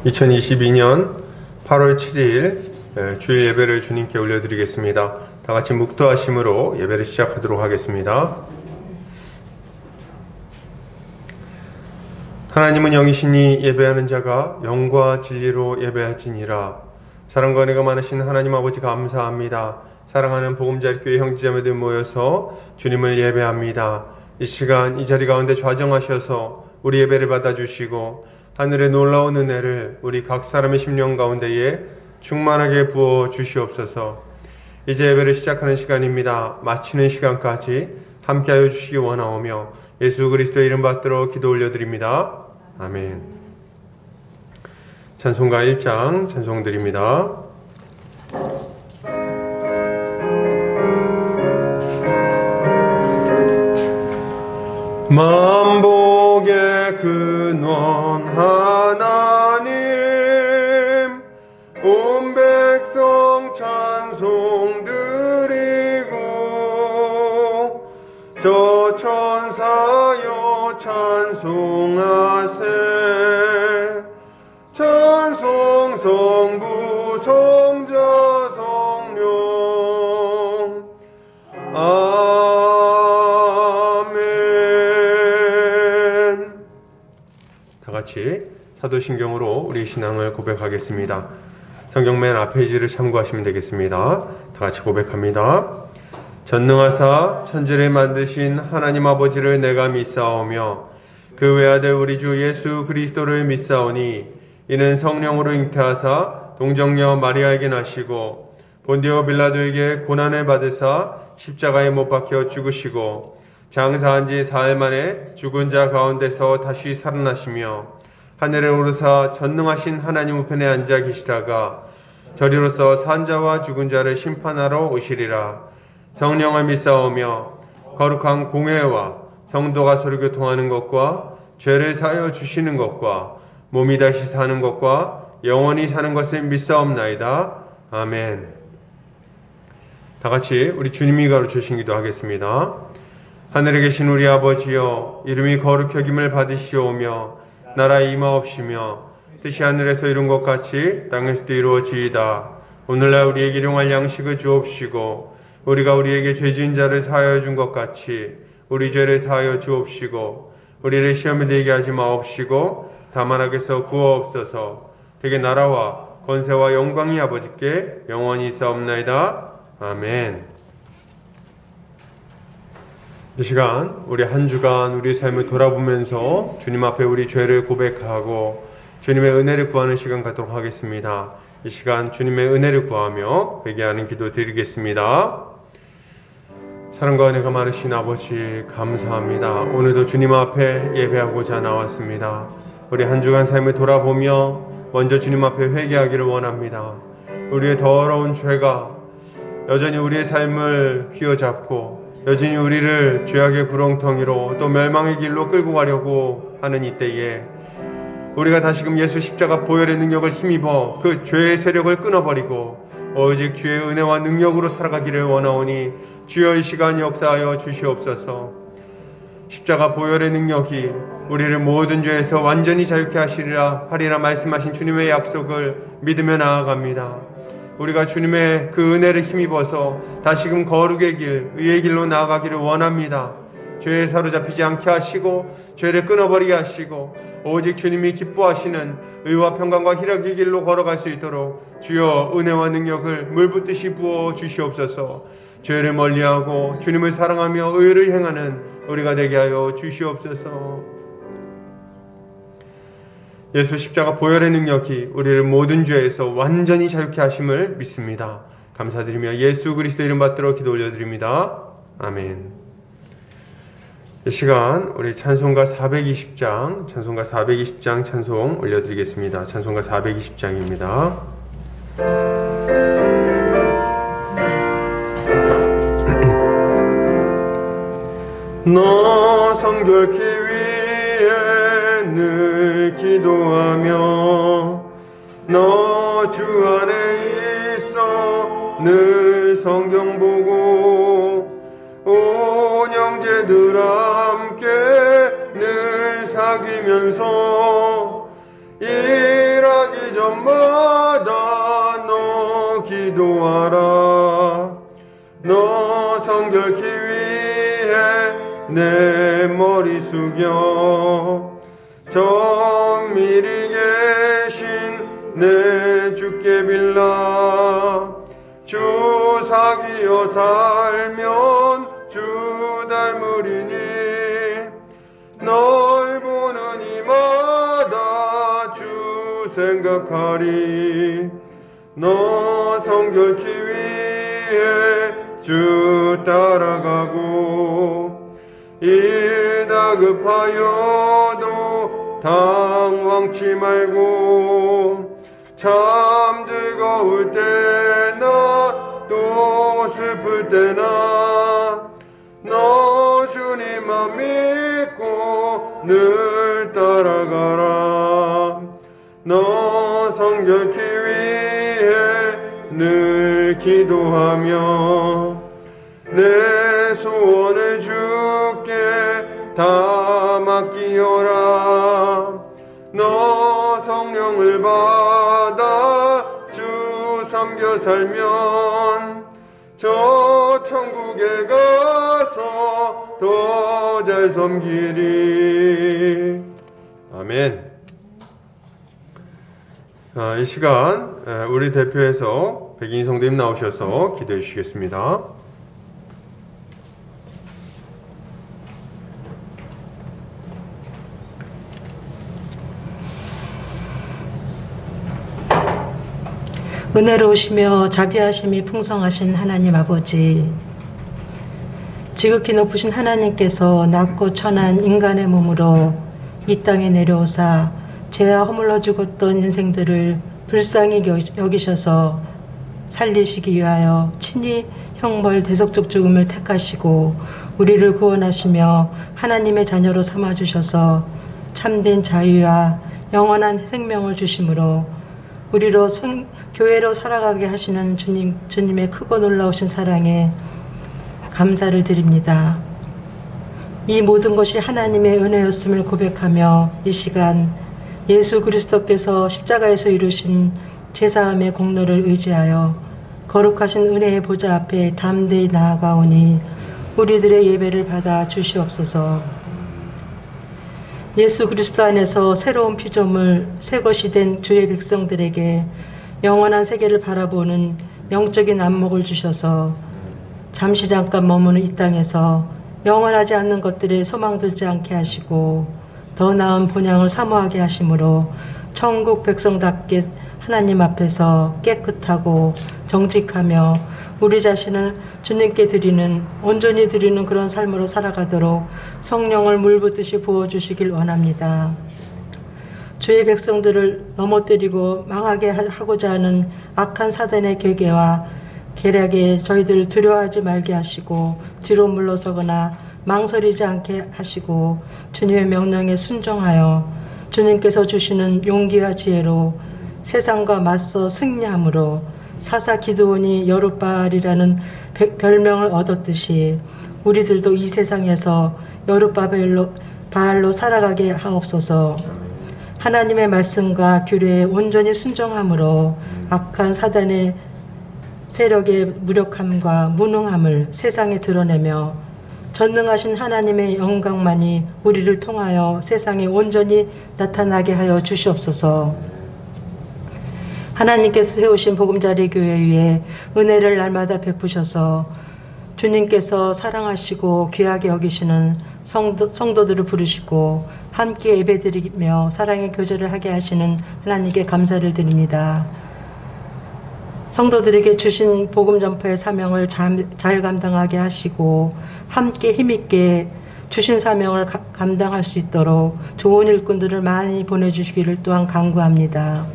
2022년 8월 7일 주일 예배를 주님께 올려드리겠습니다. 다같이 묵도하심으로 예배를 시작하도록 하겠습니다. 하나님은 영이시니 예배하는 자가 영과 진리로 예배할지니라. 사랑과 은혜가 많으신 하나님 아버지 감사합니다. 사랑하는 보금자리교회 형제자매들 모여서 주님을 예배합니다. 이 시간 이 자리 가운데 좌정하셔서 우리 예배를 받아주시고 하늘의 놀라운 은혜를 우리 각 사람의 심령 가운데에 충만하게 부어 주시옵소서. 이제 예배를 시작하는 시간입니다. 마치는 시간까지 함께하여 주시기 원하오며 예수 그리스도의 이름 받들어 기도 올려드립니다. 아멘. 찬송가 1장 찬송드립니다. 만복의 근원 하나님, 온 백성 찬송 드리고 저 천사여 찬송하세. 찬송 성부 성자 성령 같이 사도신경으로 우리 신앙을 고백하겠습니다. 성경 맨 앞 페이지를 참고하시면 되겠습니다. 다같이 고백합니다. 전능하사 천지를 만드신 하나님 아버지를 내가 믿사오며 그 외아들 우리 주 예수 그리스도를 믿사오니 이는 성령으로 잉태하사 동정녀 마리아에게 나시고 본디오 빌라도에게 고난을 받으사 십자가에 못 박혀 죽으시고 장사한 지 사흘 만에 죽은 자 가운데서 다시 살아나시며 하늘에 오르사 전능하신 하나님 우편에 앉아 계시다가 저리로서 산자와 죽은 자를 심판하러 오시리라. 성령을 믿사오며 거룩한 공회와 성도가 서로 교통하는 것과 죄를 사하여 주시는 것과 몸이 다시 사는 것과 영원히 사는 것을 믿사옵나이다. 아멘. 다같이 우리 주님이 가르치신 기도하겠습니다. 하늘에 계신 우리 아버지여, 이름이 거룩히 여김을 받으시오며 나라에 임하옵시며 뜻이 하늘에서 이룬 것 같이 땅에서도 이루어지이다. 오늘날 우리에게 일용할 양식을 주옵시고 우리가 우리에게 죄 지은 자를 사하여 준 것 같이 우리 죄를 사하여 주옵시고 우리를 시험에 들게 하지 마옵시고 다만 악에서 구하옵소서. 되게 나라와 권세와 영광이 아버지께 영원히 있사옵나이다. 아멘. 이 시간 우리 한 주간 우리 삶을 돌아보면서 주님 앞에 우리 죄를 고백하고 주님의 은혜를 구하는 시간 갖도록 하겠습니다. 이 시간 주님의 은혜를 구하며 회개하는 기도 드리겠습니다. 사랑과 은혜가 많으신 아버지 감사합니다. 오늘도 주님 앞에 예배하고자 나왔습니다. 우리 한 주간 삶을 돌아보며 먼저 주님 앞에 회개하기를 원합니다. 우리의 더러운 죄가 여전히 우리의 삶을 휘어잡고 여전히 우리를 죄악의 구렁텅이로 또 멸망의 길로 끌고 가려고 하는 이때에 우리가 다시금 예수 십자가 보혈의 능력을 힘입어 그 죄의 세력을 끊어버리고 오직 주의 은혜와 능력으로 살아가기를 원하오니 주여 이 시간 역사하여 주시옵소서. 십자가 보혈의 능력이 우리를 모든 죄에서 완전히 자유케 하리라 말씀하신 주님의 약속을 믿으며 나아갑니다. 우리가 주님의 그 은혜를 힘입어서 다시금 거룩의 길, 의의 길로 나아가기를 원합니다. 죄에 사로잡히지 않게 하시고 죄를 끊어버리게 하시고 오직 주님이 기뻐하시는 의와 평강과 희락의 길로 걸어갈 수 있도록 주여 은혜와 능력을 물붓듯이 부어 주시옵소서. 죄를 멀리하고 주님을 사랑하며 의를 행하는 우리가 되게 하여 주시옵소서. 예수 십자가 보혈의 능력이 우리를 모든 죄에서 완전히 자유케 하심을 믿습니다. 감사드리며 예수 그리스도 이름 받들어 기도 올려드립니다. 아멘. 이 시간 우리 찬송가 420장 찬송 올려드리겠습니다. 찬송가 420장입니다. 너 성결케 위해 늘 기도하며 너 주 안에 있어 늘 성경 보고 온 형제들 함께 늘 사귀면서 일하기 때마다 너 기도하라. 너 성결케 위해 내 머리 숙여 정밀히 계신 내 주께 빌라. 주 사귀어 살면 주 닮으리니 널 보는 이마다 주 생각하리. 너 성결케 위해 주 따라가고 일 다급하여도 당황치 말고 참 즐거울 때나 또 슬플 때나 너 주님만 믿고 늘 따라가라. 너 성결케 위해 늘 기도하며 내 소원을 주께 다 맡기어라. 너 성령을 받아 주 섬겨 살면 저 천국에 가서 더 잘 섬기리. 아멘. 이 시간 우리 대표에서 백인 성도님 나오셔서 기도해 주시겠습니다. 은혜로우시며 자비하심이 풍성하신 하나님 아버지, 지극히 높으신 하나님께서 낮고 천한 인간의 몸으로 이 땅에 내려오사 죄와 허물러 죽었던 인생들을 불쌍히 여기셔서 살리시기 위하여 친히 형벌 대속적 죽음을 택하시고 우리를 구원하시며 하나님의 자녀로 삼아주셔서 참된 자유와 영원한 생명을 주심으로 우리로 교회로 살아가게 하시는 주님의 크고 놀라우신 사랑에 감사를 드립니다. 이 모든 것이 하나님의 은혜였음을 고백하며 이 시간 예수 그리스도께서 십자가에서 이루신 제사함의 공로를 의지하여 거룩하신 은혜의 보좌 앞에 담대히 나아가오니 우리들의 예배를 받아 주시옵소서. 예수 그리스도 안에서 새로운 피조물 새 것이 된 주의 백성들에게 영원한 세계를 바라보는 영적인 안목을 주셔서 잠시 잠깐 머무는 이 땅에서 영원하지 않는 것들에 소망 들지 않게 하시고 더 나은 본향을 사모하게 하심으로 천국 백성답게 하나님 앞에서 깨끗하고 정직하며 우리 자신을 주님께 드리는 온전히 드리는 그런 삶으로 살아가도록 성령을 물붓듯이 부어주시길 원합니다. 주의 백성들을 넘어뜨리고 망하게 하고자 하는 악한 사단의 계계와 계략에 저희들을 두려워하지 말게 하시고 뒤로 물러서거나 망설이지 않게 하시고 주님의 명령에 순종하여 주님께서 주시는 용기와 지혜로 세상과 맞서 승리함으로 사사 기드온이 여룻바알이라는 별명을 얻었듯이 우리들도 이 세상에서 여룻바알로 살아가게 하옵소서. 하나님의 말씀과 규례에 온전히 순종함으로 악한 사단의 세력의 무력함과 무능함을 세상에 드러내며 전능하신 하나님의 영광만이 우리를 통하여 세상에 온전히 나타나게 하여 주시옵소서. 하나님께서 세우신 보금자리 교회 위에 은혜를 날마다 베푸셔서 주님께서 사랑하시고 귀하게 여기시는 성도들을 부르시고 함께 예배드리며 사랑의 교제를 하게 하시는 하나님께 감사를 드립니다. 성도들에게 주신 복음 전파의 사명을 잘 감당하게 하시고 함께 힘있게 주신 사명을 감당할 수 있도록 좋은 일꾼들을 많이 보내주시기를 또한 간구합니다.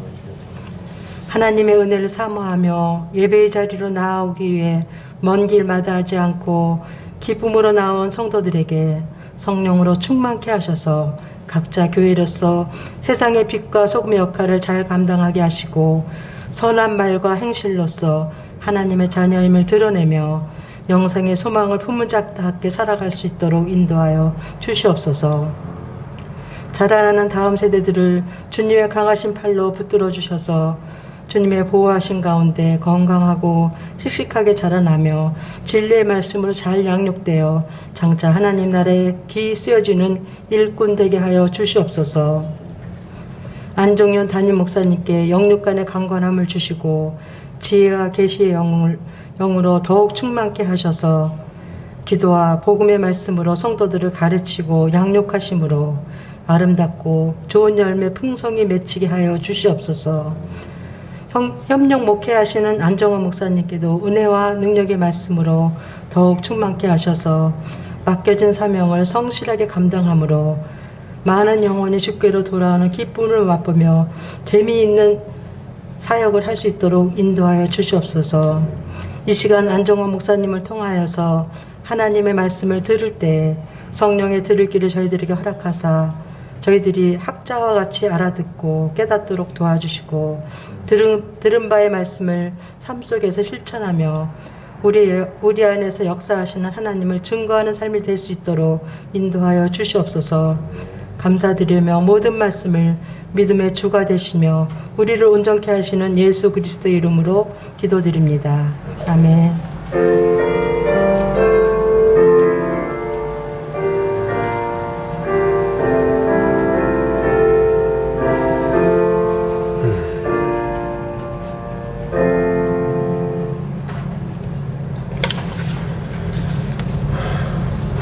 하나님의 은혜를 사모하며 예배의 자리로 나아오기 위해 먼 길 마다하지 않고 기쁨으로 나온 성도들에게 성령으로 충만케 하셔서 각자 교회로서 세상의 빛과 소금의 역할을 잘 감당하게 하시고 선한 말과 행실로서 하나님의 자녀임을 드러내며 영생의 소망을 품은 자답게 살아갈 수 있도록 인도하여 주시옵소서. 자라나는 다음 세대들을 주님의 강하신 팔로 붙들어 주셔서 주님의 보호하신 가운데 건강하고 씩씩하게 자라나며 진리의 말씀으로 잘 양육되어 장차 하나님 나라에 기이 쓰여지는 일꾼 되게 하여 주시옵소서. 안종윤 담임 목사님께 영육간의 강건함을 주시고 지혜와 계시의 영으로 더욱 충만케 하셔서 기도와 복음의 말씀으로 성도들을 가르치고 양육하심으로 아름답고 좋은 열매 풍성히 맺히게 하여 주시옵소서. 협력 목회하시는 안정원 목사님께도 은혜와 능력의 말씀으로 더욱 충만케 하셔서 맡겨진 사명을 성실하게 감당함으로 많은 영혼이 주께로 돌아오는 기쁨을 맛보며 재미있는 사역을 할 수 있도록 인도하여 주시옵소서. 이 시간 안정원 목사님을 통하여서 하나님의 말씀을 들을 때 성령의 들을 길을 저희들에게 허락하사 저희들이 학자와 같이 알아듣고 깨닫도록 도와주시고 들은 바의 말씀을 삶 속에서 실천하며 우리 안에서 역사하시는 하나님을 증거하는 삶이 될 수 있도록 인도하여 주시옵소서. 감사드리며 모든 말씀을 믿음의 주가 되시며 우리를 온전케 하시는 예수 그리스도의 이름으로 기도드립니다. 아멘.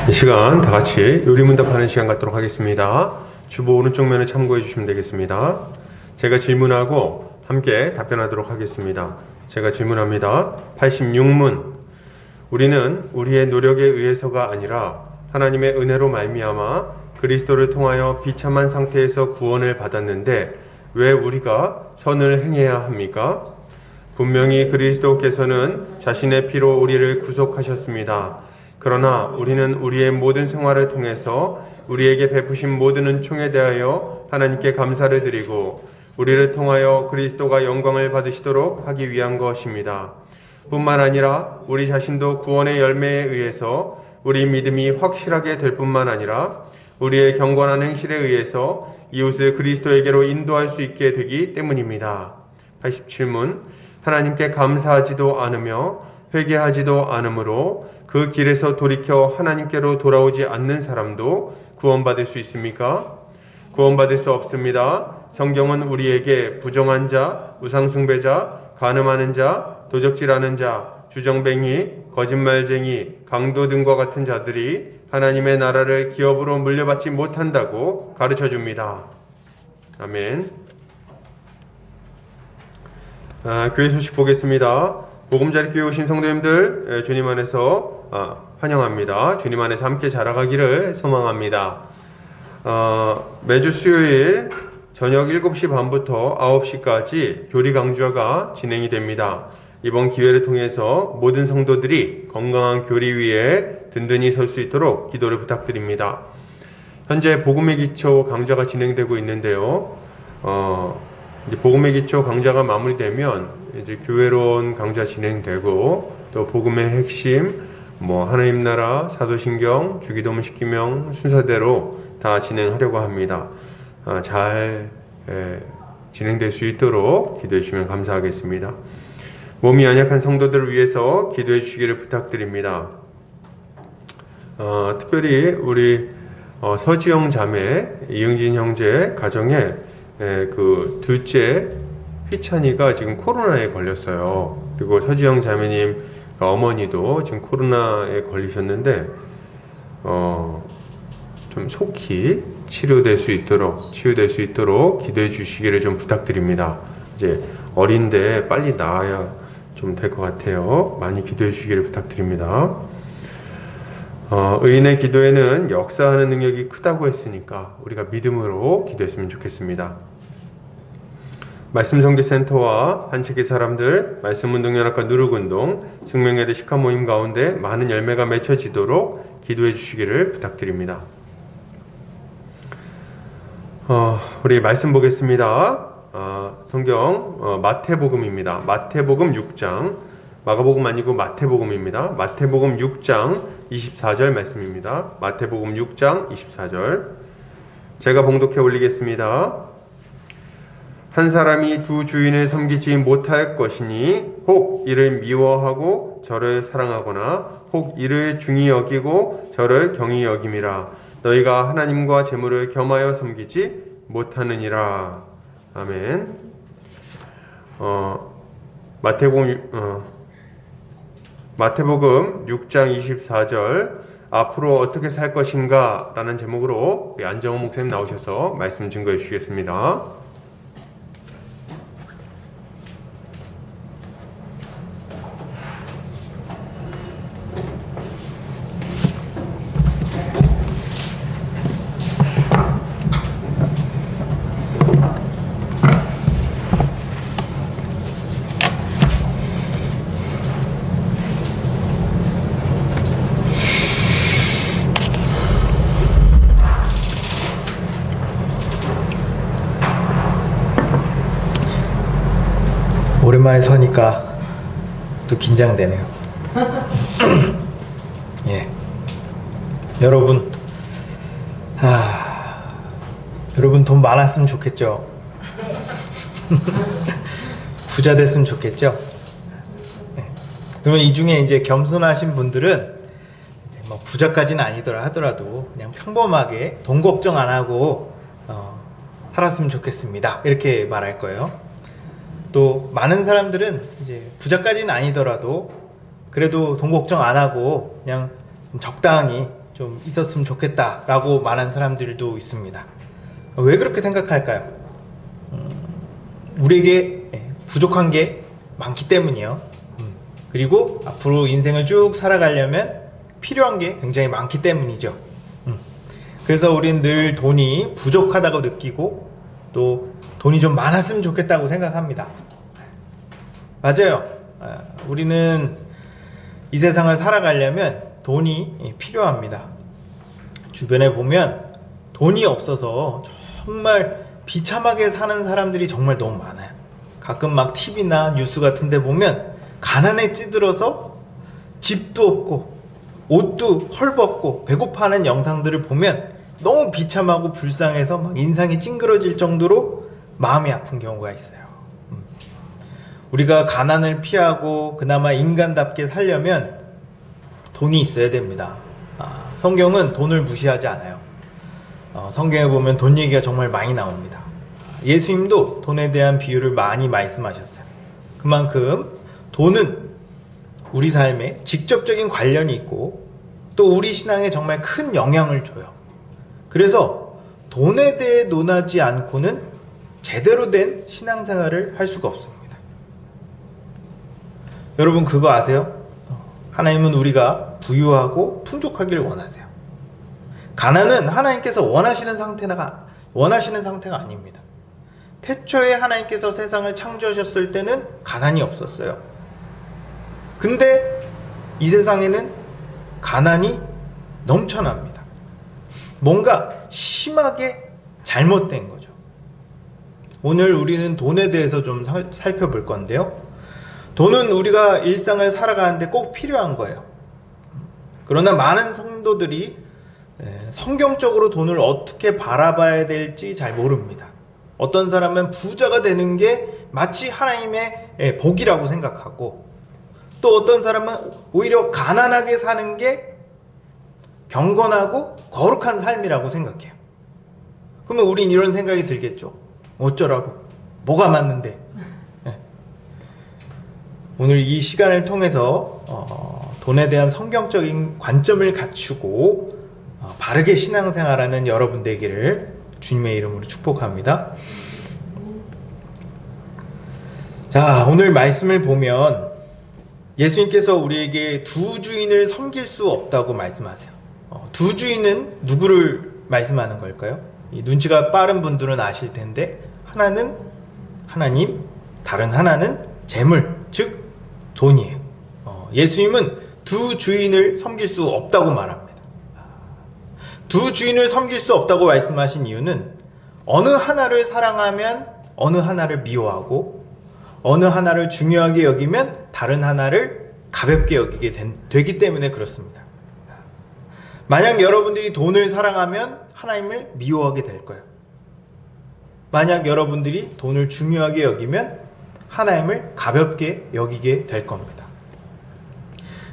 이 시간 다 같이 요리문답하는 시간 갖도록 하겠습니다. 주보 오른쪽 면에 참고해 주시면 되겠습니다. 제가 질문하고 함께 답변하도록 하겠습니다. 제가 질문합니다. 86문. 우리는 우리의 노력에 의해서가 아니라 하나님의 은혜로 말미암아 그리스도를 통하여 비참한 상태에서 구원을 받았는데 왜 우리가 선을 행해야 합니까? 분명히 그리스도께서는 자신의 피로 우리를 구속하셨습니다. 그러나 우리는 우리의 모든 생활을 통해서 우리에게 베푸신 모든 은총에 대하여 하나님께 감사를 드리고 우리를 통하여 그리스도가 영광을 받으시도록 하기 위한 것입니다. 뿐만 아니라 우리 자신도 구원의 열매에 의해서 우리 믿음이 확실하게 될 뿐만 아니라 우리의 경건한 행실에 의해서 이웃을 그리스도에게로 인도할 수 있게 되기 때문입니다. 87문. 하나님께 감사하지도 않으며 회개하지도 않으므로 그 길에서 돌이켜 하나님께로 돌아오지 않는 사람도 구원받을 수 있습니까? 구원받을 수 없습니다. 성경은 우리에게 부정한 자, 우상숭배자, 간음하는 자, 도적질하는 자, 주정뱅이, 거짓말쟁이, 강도 등과 같은 자들이 하나님의 나라를 기업으로 물려받지 못한다고 가르쳐줍니다. 아멘. 교회 소식 보겠습니다. 보금자리교회 오신 성도님들 주님 안에서 환영합니다. 주님 안에서 함께 자라가기를 소망합니다. 매주 수요일 저녁 7시 반부터 9시까지 교리 강좌가 진행이 됩니다. 이번 기회를 통해서 모든 성도들이 건강한 교리 위에 든든히 설 수 있도록 기도를 부탁드립니다. 현재 복음의 기초 강좌가 진행되고 있는데요. 이제 복음의 기초 강좌가 마무리되면 이제 교회론 강좌 진행되고 또 복음의 핵심, 하나님 나라, 사도신경, 주기도문, 십기명 순서대로 다 진행하려고 합니다. 잘 진행될 수 있도록 기도해 주시면 감사하겠습니다. 몸이 연약한 성도들을 위해서 기도해 주시기를 부탁드립니다. 특별히 우리 서지영 자매, 이응진 형제 가정에 그 둘째 휘찬이가 지금 코로나에 걸렸어요. 그리고 서지영 자매님 어머니도 지금 코로나에 걸리셨는데 좀 속히 치료될 수 있도록 기도해 주시기를 좀 부탁드립니다. 이제 어린데 빨리 나아야 좀 될 것 같아요. 많이 기도해 주시기를 부탁드립니다. 의인의 기도에는 역사하는 능력이 크다고 했으니까 우리가 믿음으로 기도했으면 좋겠습니다. 말씀성교센터와 한책의 사람들, 말씀운동연합과 누룩운동, 숙명여대 식화 모임 가운데 많은 열매가 맺혀지도록 기도해 주시기를 부탁드립니다. 우리 말씀 보겠습니다. 성경 마태복음입니다. 마태복음 6장, 마가복음 아니고 마태복음입니다. 마태복음 6장 24절 말씀입니다. 마태복음 6장 24절. 제가 봉독해 올리겠습니다. 한 사람이 두 주인을 섬기지 못할 것이니 혹 이를 미워하고 저를 사랑하거나 혹 이를 중히 여기고 저를 경히 여김이라. 너희가 하나님과 재물을 겸하여 섬기지 못하느니라. 아멘. 마태복음 6장 24절 앞으로 어떻게 살 것인가 라는 제목으로 우리 안정호 목사님 나오셔서 말씀 증거해 주시겠습니다. 오랜만에 서니까 또 긴장되네요. 예. 여러분, 여러분 돈 많았으면 좋겠죠? 부자 됐으면 좋겠죠? 예. 그러면 이 중에 이제 겸손하신 분들은 이제 뭐 부자까지는 아니더라 하더라도 그냥 평범하게 돈 걱정 안 하고 살았으면 좋겠습니다. 이렇게 말할 거예요. 또 많은 사람들은 이제 부자까지는 아니더라도 그래도 돈 걱정 안 하고 그냥 적당히 좀 있었으면 좋겠다라고 말하는 사람들도 있습니다. 왜 그렇게 생각할까요? 우리에게 부족한 게 많기 때문이요. 그리고 앞으로 인생을 쭉 살아가려면 필요한 게 굉장히 많기 때문이죠. 그래서 우린 늘 돈이 부족하다고 느끼고 또 돈이 좀 많았으면 좋겠다고 생각합니다. 맞아요. 우리는 이 세상을 살아가려면 돈이 필요합니다. 주변에 보면 돈이 없어서 정말 비참하게 사는 사람들이 정말 너무 많아요. 가끔 막 TV나 뉴스 같은 데 보면 가난에 찌들어서 집도 없고 옷도 헐벗고 배고파하는 영상들을 보면 너무 비참하고 불쌍해서 막 인상이 찡그러질 정도로 마음이 아픈 경우가 있어요. 우리가 가난을 피하고 그나마 인간답게 살려면 돈이 있어야 됩니다. 성경은 돈을 무시하지 않아요. 성경에 보면 돈 얘기가 정말 많이 나옵니다. 예수님도 돈에 대한 비유를 많이 말씀하셨어요. 그만큼 돈은 우리 삶에 직접적인 관련이 있고 또 우리 신앙에 정말 큰 영향을 줘요. 그래서 돈에 대해 논하지 않고는 제대로 된 신앙생활을 할 수가 없습니다. 여러분 그거 아세요? 하나님은 우리가 부유하고 풍족하기를 원하세요. 가난은 하나님께서 원하시는 상태가 아닙니다. 태초에 하나님께서 세상을 창조하셨을 때는 가난이 없었어요. 근데 이 세상에는 가난이 넘쳐납니다. 뭔가 심하게 잘못된 거죠. 오늘 우리는 돈에 대해서 좀 살펴볼 건데요. 돈은 우리가 일상을 살아가는데 꼭 필요한 거예요. 그러나 많은 성도들이 성경적으로 돈을 어떻게 바라봐야 될지 잘 모릅니다. 어떤 사람은 부자가 되는 게 마치 하나님의 복이라고 생각하고 또 어떤 사람은 오히려 가난하게 사는 게 경건하고 거룩한 삶이라고 생각해요. 그러면 우린 이런 생각이 들겠죠. 어쩌라고? 뭐가 맞는데? 오늘 이 시간을 통해서 돈에 대한 성경적인 관점을 갖추고 바르게 신앙생활하는 여러분 되기를 주님의 이름으로 축복합니다. 자, 오늘 말씀을 보면 예수님께서 우리에게 두 주인을 섬길 수 없다고 말씀하세요. 두 주인은 누구를 말씀하는 걸까요? 이 눈치가 빠른 분들은 아실 텐데 하나는 하나님, 다른 하나는 재물, 즉 돈이에요. 예수님은 두 주인을 섬길 수 없다고 말합니다. 두 주인을 섬길 수 없다고 말씀하신 이유는 어느 하나를 사랑하면 어느 하나를 미워하고 어느 하나를 중요하게 여기면 다른 하나를 가볍게 여기게 되기 때문에 그렇습니다. 만약 여러분들이 돈을 사랑하면 하나님을 미워하게 될 거예요. 만약 여러분들이 돈을 중요하게 여기면 하나님을 가볍게 여기게 될 겁니다.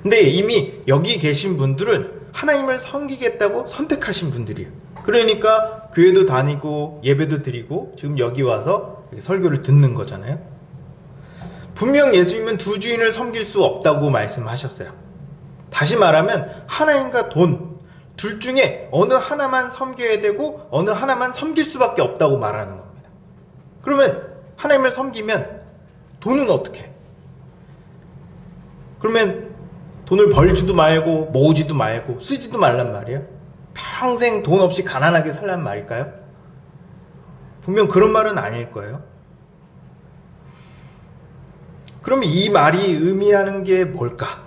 근데 이미 여기 계신 분들은 하나님을 섬기겠다고 선택하신 분들이에요. 그러니까 교회도 다니고 예배도 드리고 지금 여기 와서 설교를 듣는 거잖아요. 분명 예수님은 두 주인을 섬길 수 없다고 말씀하셨어요. 다시 말하면 하나님과 돈 둘 중에 어느 하나만 섬겨야 되고 어느 하나만 섬길 수밖에 없다고 말하는 겁니다. 그러면 하나님을 섬기면 돈은 어떻게 해? 그러면 돈을 벌지도 말고 모으지도 말고 쓰지도 말란 말이에요. 평생 돈 없이 가난하게 살란 말일까요? 분명 그런 말은 아닐 거예요. 그럼 이 말이 의미하는 게 뭘까?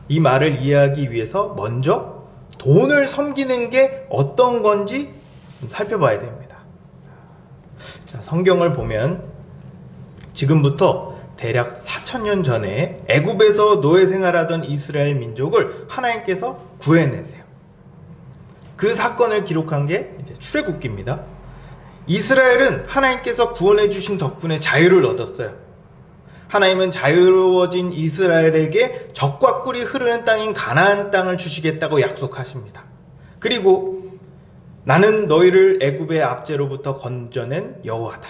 이 말을 이해하기 위해서 먼저 돈을 섬기는 게 어떤 건지 살펴봐야 됩니다. 자, 성경을 보면 지금부터 대략 4,000년 전에 애굽에서 노예 생활하던 이스라엘 민족을 하나님께서 구해내세요. 그 사건을 기록한 게 이제 출애굽기입니다. 이스라엘은 하나님께서 구원해 주신 덕분에 자유를 얻었어요. 하나님은 자유로워진 이스라엘에게 젖과 꿀이 흐르는 땅인 가나안 땅을 주시겠다고 약속하십니다. 그리고 나는 너희를 애굽의 압제로부터 건져낸 여호와다.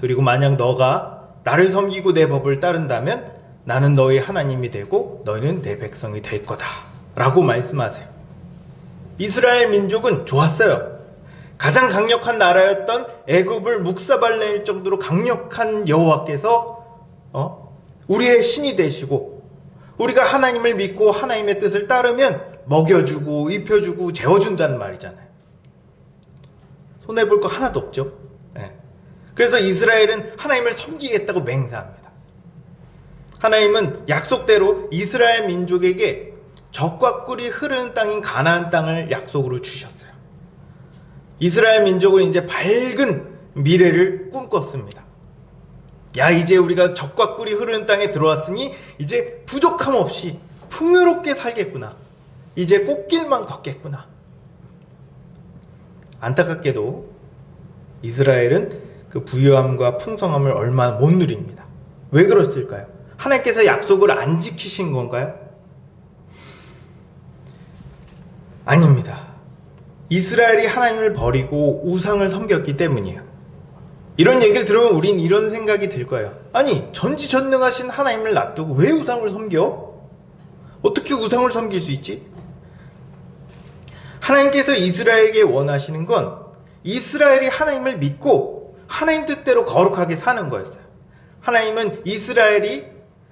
그리고 만약 너가 나를 섬기고 내 법을 따른다면 나는 너희 하나님이 되고 너희는 내 백성이 될 거다 라고 말씀하세요. 이스라엘 민족은 좋았어요. 가장 강력한 나라였던 애굽을 묵사발낼 정도로 강력한 여호와께서 우리의 신이 되시고 우리가 하나님을 믿고 하나님의 뜻을 따르면 먹여주고 입혀주고 재워준다는 말이잖아요. 손해볼 거 하나도 없죠. 네. 그래서 이스라엘은 하나님을 섬기겠다고 맹세합니다. 하나님은 약속대로 이스라엘 민족에게 젖과 꿀이 흐르는 땅인 가나안 땅을 약속으로 주셨어요. 이스라엘 민족은 이제 밝은 미래를 꿈꿨습니다. 야, 이제 우리가 젖과 꿀이 흐르는 땅에 들어왔으니 이제 부족함 없이 풍요롭게 살겠구나. 이제 꽃길만 걷겠구나. 안타깝게도 이스라엘은 그 부유함과 풍성함을 얼마 못 누립니다. 왜 그랬을까요? 하나님께서 약속을 안 지키신 건가요? 아닙니다. 이스라엘이 하나님을 버리고 우상을 섬겼기 때문이에요. 이런 얘기를 들으면 우린 이런 생각이 들 거예요. 아니, 전지전능하신 하나님을 놔두고 왜 우상을 섬겨? 어떻게 우상을 섬길 수 있지? 하나님께서 이스라엘에게 원하시는 건 이스라엘이 하나님을 믿고 하나님 뜻대로 거룩하게 사는 거였어요. 하나님은 이스라엘이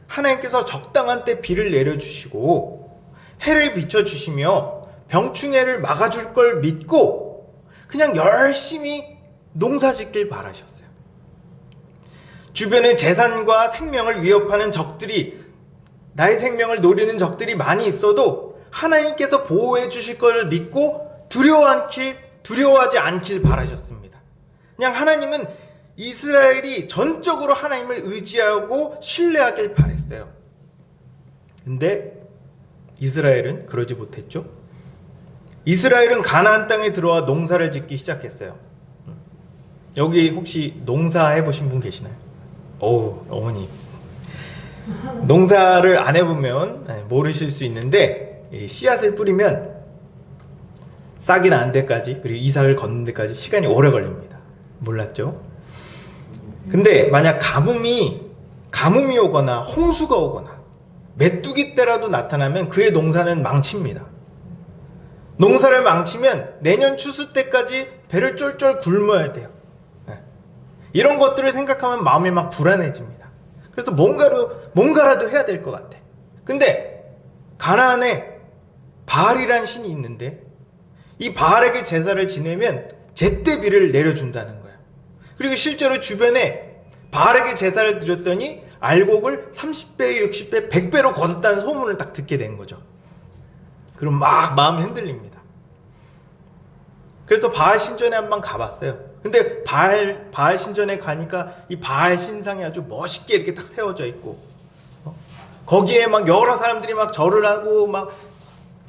하나님께서 적당한 때 비를 내려주시고 해를 비춰주시며 병충해를 막아줄 걸 믿고 그냥 열심히 농사 짓길 바라셨어요. 주변에 재산과 생명을 위협하는 적들이, 나의 생명을 노리는 적들이 많이 있어도 하나님께서 보호해 주실 걸 믿고 두려워하지 않길 바라셨습니다. 그냥 하나님은 이스라엘이 전적으로 하나님을 의지하고 신뢰하길 바랬어요. 근데 이스라엘은 그러지 못했죠. 이스라엘은 가나안 땅에 들어와 농사를 짓기 시작했어요. 여기 혹시 농사 해보신 분 계시나요? 어머니. 농사를 안 해보면 모르실 수 있는데 씨앗을 뿌리면 싹이 나는 데까지, 그리고 이삭을 걷는 데까지 시간이 오래 걸립니다. 몰랐죠? 근데 만약 가뭄이 오거나 홍수가 오거나 메뚜기 때라도 나타나면 그의 농사는 망칩니다. 농사를 망치면 내년 추수 때까지 배를 쫄쫄 굶어야 돼요. 이런 것들을 생각하면 마음이 막 불안해집니다. 그래서 뭔가라도 해야 될 것 같아. 근데 가나안에 바알이란 신이 있는데 이 바알에게 제사를 지내면 제때비를 내려준다는 거예요. 그리고 실제로 주변에 바알에게 제사를 드렸더니 알곡을 30배, 60배, 100배로 거뒀다는 소문을 딱 듣게 된 거죠. 그럼 막 마음이 흔들립니다. 그래서 바알 신전에 한번 가봤어요. 근데 바알 신전에 가니까 이 바알 신상이 아주 멋있게 이렇게 딱 세워져 있고 거기에 막 여러 사람들이 막 절을 하고 막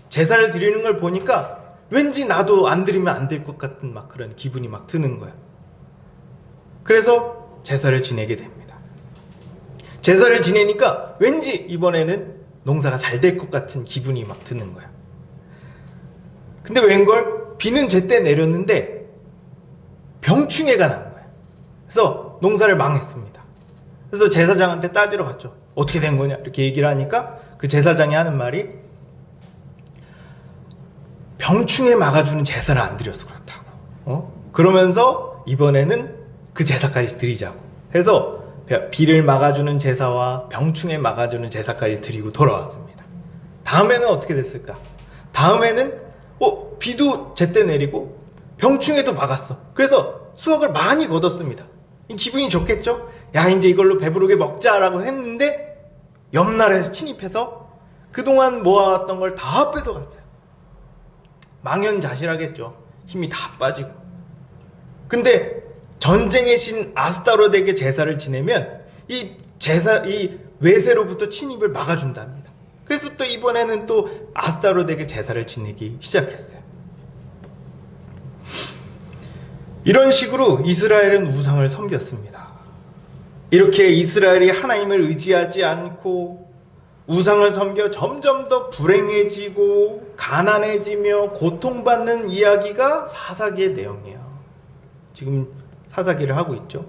제사를 드리는 걸 보니까 왠지 나도 안 드리면 안 될 것 같은 막 그런 기분이 막 드는 거야. 그래서 제사를 지내게 됩니다. 제사를 지내니까 왠지 이번에는 농사가 잘 될 것 같은 기분이 막 드는 거야. 근데 웬걸 비는 제때 내렸는데 병충해가 난 거야. 그래서 농사를 망했습니다. 그래서 제사장한테 따지러 갔죠. 어떻게 된 거냐 이렇게 얘기를 하니까 그 제사장이 하는 말이 병충해 막아주는 제사를 안 드려서 그렇다고. 그러면서 이번에는 그 제사까지 드리자고 해서 비를 막아주는 제사와 병충해 막아주는 제사까지 드리고 돌아왔습니다. 다음에는 어떻게 됐을까? 다음에는 비도 제때 내리고 병충해도 막았어. 그래서 수확을 많이 거뒀습니다. 기분이 좋겠죠? 야, 이제 이걸로 배부르게 먹자라고 했는데 옆나라에서 침입해서 그동안 모아왔던 걸 다 뺏어갔어요. 망연자실하겠죠. 힘이 다 빠지고. 근데 전쟁의 신 아스타롯에게 제사를 지내면 이 외세로부터 침입을 막아준답니다. 그래서 또 이번에는 또 아스타롯에게 제사를 지내기 시작했어요. 이런 식으로 이스라엘은 우상을 섬겼습니다. 이렇게 이스라엘이 하나님을 의지하지 않고 우상을 섬겨 점점 더 불행해지고 가난해지며 고통받는 이야기가 사사기의 내용이에요. 지금 사사기를 하고 있죠.